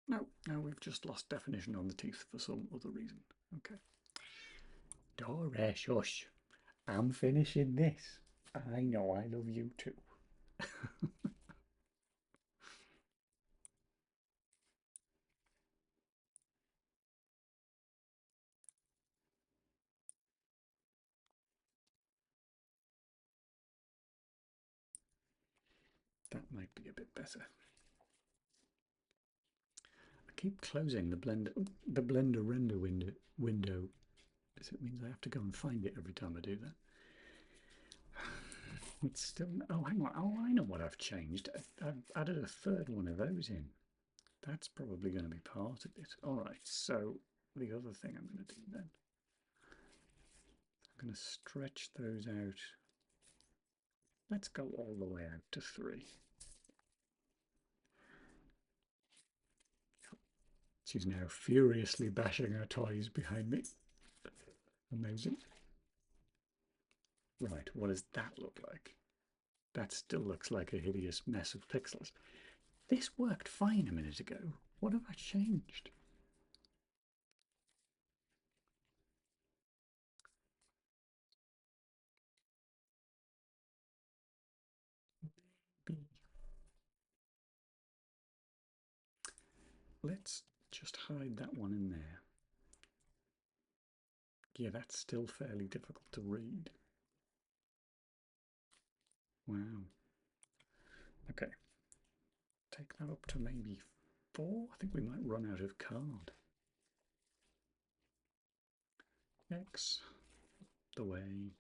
No, no, we've just lost definition on the teeth for some other reason. Okay. Dora, shush. I'm finishing this. I know I love you too. That might be a bit better. I keep closing the blender render window. Does it mean I have to go and find it every time I do that? It's still. Oh, hang on. Oh, I know what I've changed. I've added a third one of those in. That's probably going to be part of it. All right. So the other thing I'm going to do then, I'm going to stretch those out. Let's go all the way out to 3. She's now furiously bashing her toys behind me. Amazing. Right, what does that look like? That still looks like a hideous mess of pixels. This worked fine a minute ago. What have I changed? Let's just hide that one in there. Yeah, that's still fairly difficult to read. Wow. Okay. Take that up to maybe 4. I think we might run out of card. X the way.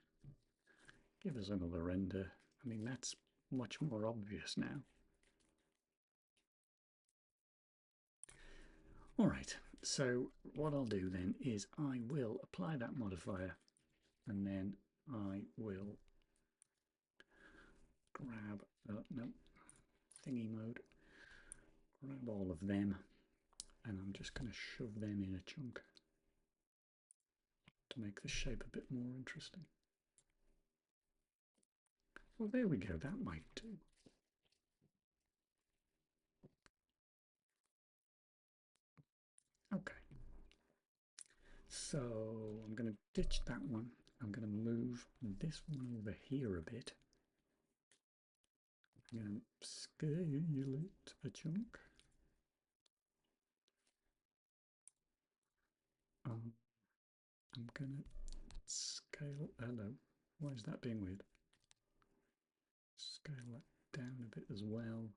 Give us another render. I mean, that's much more obvious now. All right, so what I'll do then is I will apply that modifier and then I will grab, no, thingy mode, grab all of them and I'm just going to shove them in a chunk to make the shape a bit more interesting. Well, there we go, that might do. Okay, so I'm going to ditch that one. I'm going to move this one over here a bit. I'm going to scale it a chunk. I'm going to scale, hello, why is that being weird? Scale that down a bit as well.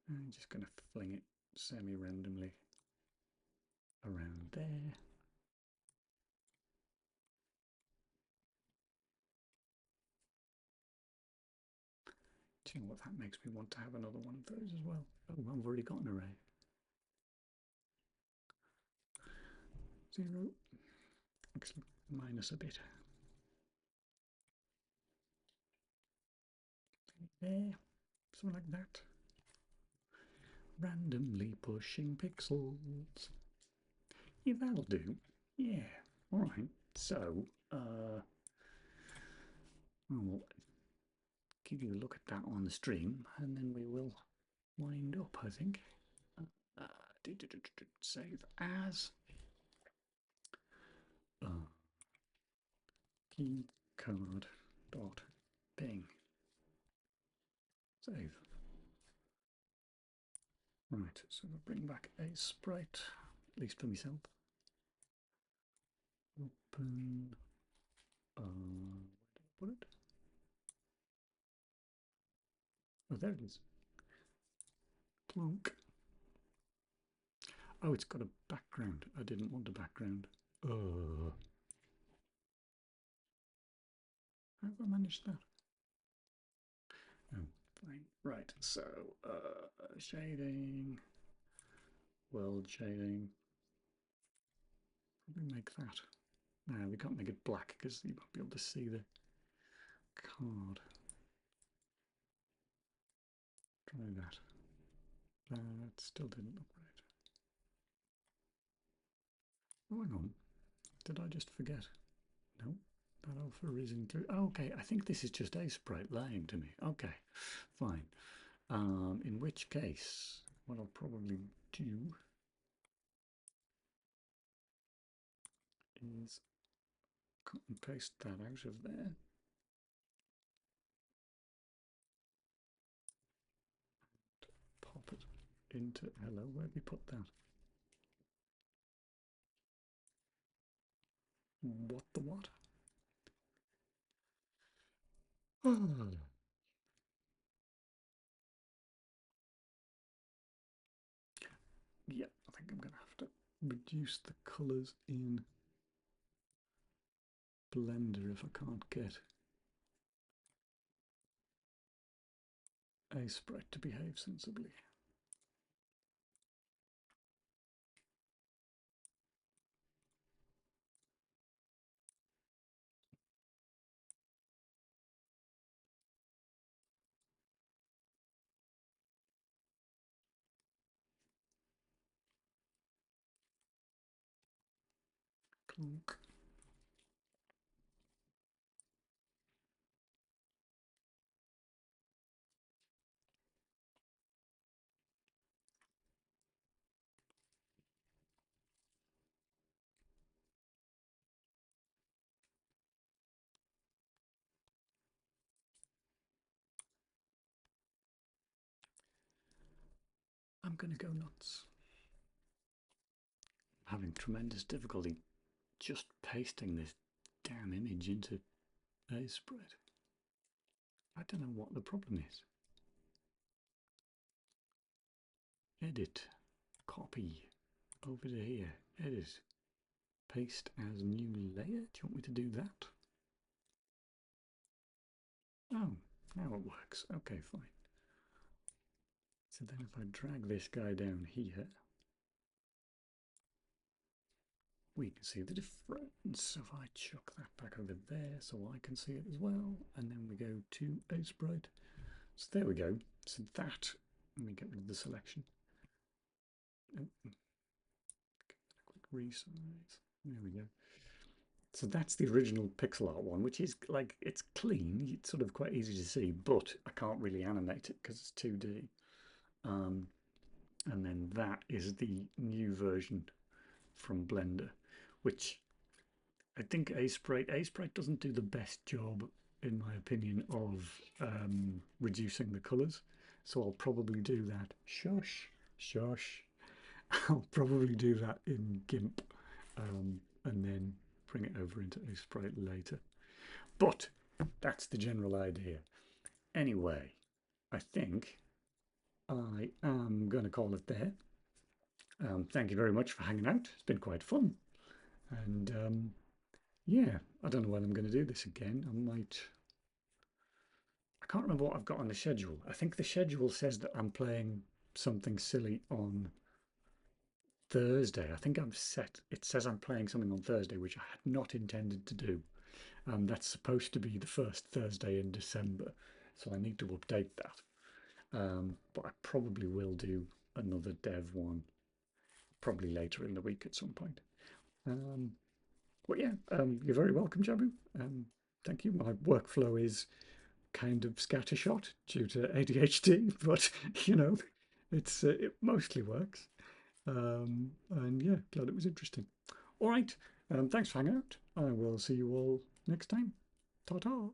I'm just going to fling it semi-randomly around there. Do you know what, that makes me want to have another one of those as well. Oh, I've already got an array. 0. Actually, minus a bit. There, something like that. Randomly pushing pixels. Yeah, that'll do. Yeah, alright. So, I'll give you a look at that on the stream and then we will wind up, I think. Save as key card dot ping. Save. Right, so we'll bring back a sprite, at least for myself. Open. Where did I put it? Oh, there it is. Plonk. Oh, it's got a background. I didn't want a background. How have I managed that? Oh, fine. Right, so shading, world shading. Probably make that. No, we can't make it black because you won't be able to see the hard. Try that. That still didn't look right. Oh, hang on. Did I just forget? No. That alpha is included. Oh, okay, I think this is just a sprite lying to me. Okay, fine. In which case, what I'll probably do is cut and paste that out of there. Pop it into, hello, where'd we put that? What the what? Oh. Yeah, I think I'm going to have to reduce the colours in Blender if I can't get a sprite to behave sensibly. Clunk. I'm going to go nuts. I'm having tremendous difficulty just pasting this damn image into a spread. I don't know what the problem is. Edit, copy, over to here, edit, paste as new layer. Do you want me to do that? Oh, now it works. Okay, fine. So then if I drag this guy down here, we can see the difference. If I chuck that back over there so I can see it as well, and then we go to a sprite. So there we go. So that, let me get rid of the selection. Oh, quick resize. There we go. So that's the original pixel art one, which is like, it's clean, it's sort of quite easy to see, but I can't really animate it because it's 2D. And then that is the new version from Blender, which I think A-Sprite doesn't do the best job, in my opinion, of reducing the colours. So I'll probably do that. Shush, shush. I'll probably do that in GIMP, and then bring it over into A-Sprite later. But that's the general idea. Anyway, I think I am going to call it there. Thank you very much for hanging out. It's been quite fun. And yeah, I don't know when I'm going to do this again. I can't remember what I've got on the schedule. I think the schedule says that I'm playing something silly on Thursday. I think it says I'm playing something on Thursday, which I had not intended to do. That's supposed to be the first Thursday in December, so I need to update that. But I probably will do another dev one, probably later in the week at some point. But yeah, you're very welcome, Jabu. Thank you. My workflow is kind of scattershot due to ADHD, but you know, it mostly works. And yeah, glad it was interesting. All right, thanks for hanging out. I will see you all next time. Ta-ta.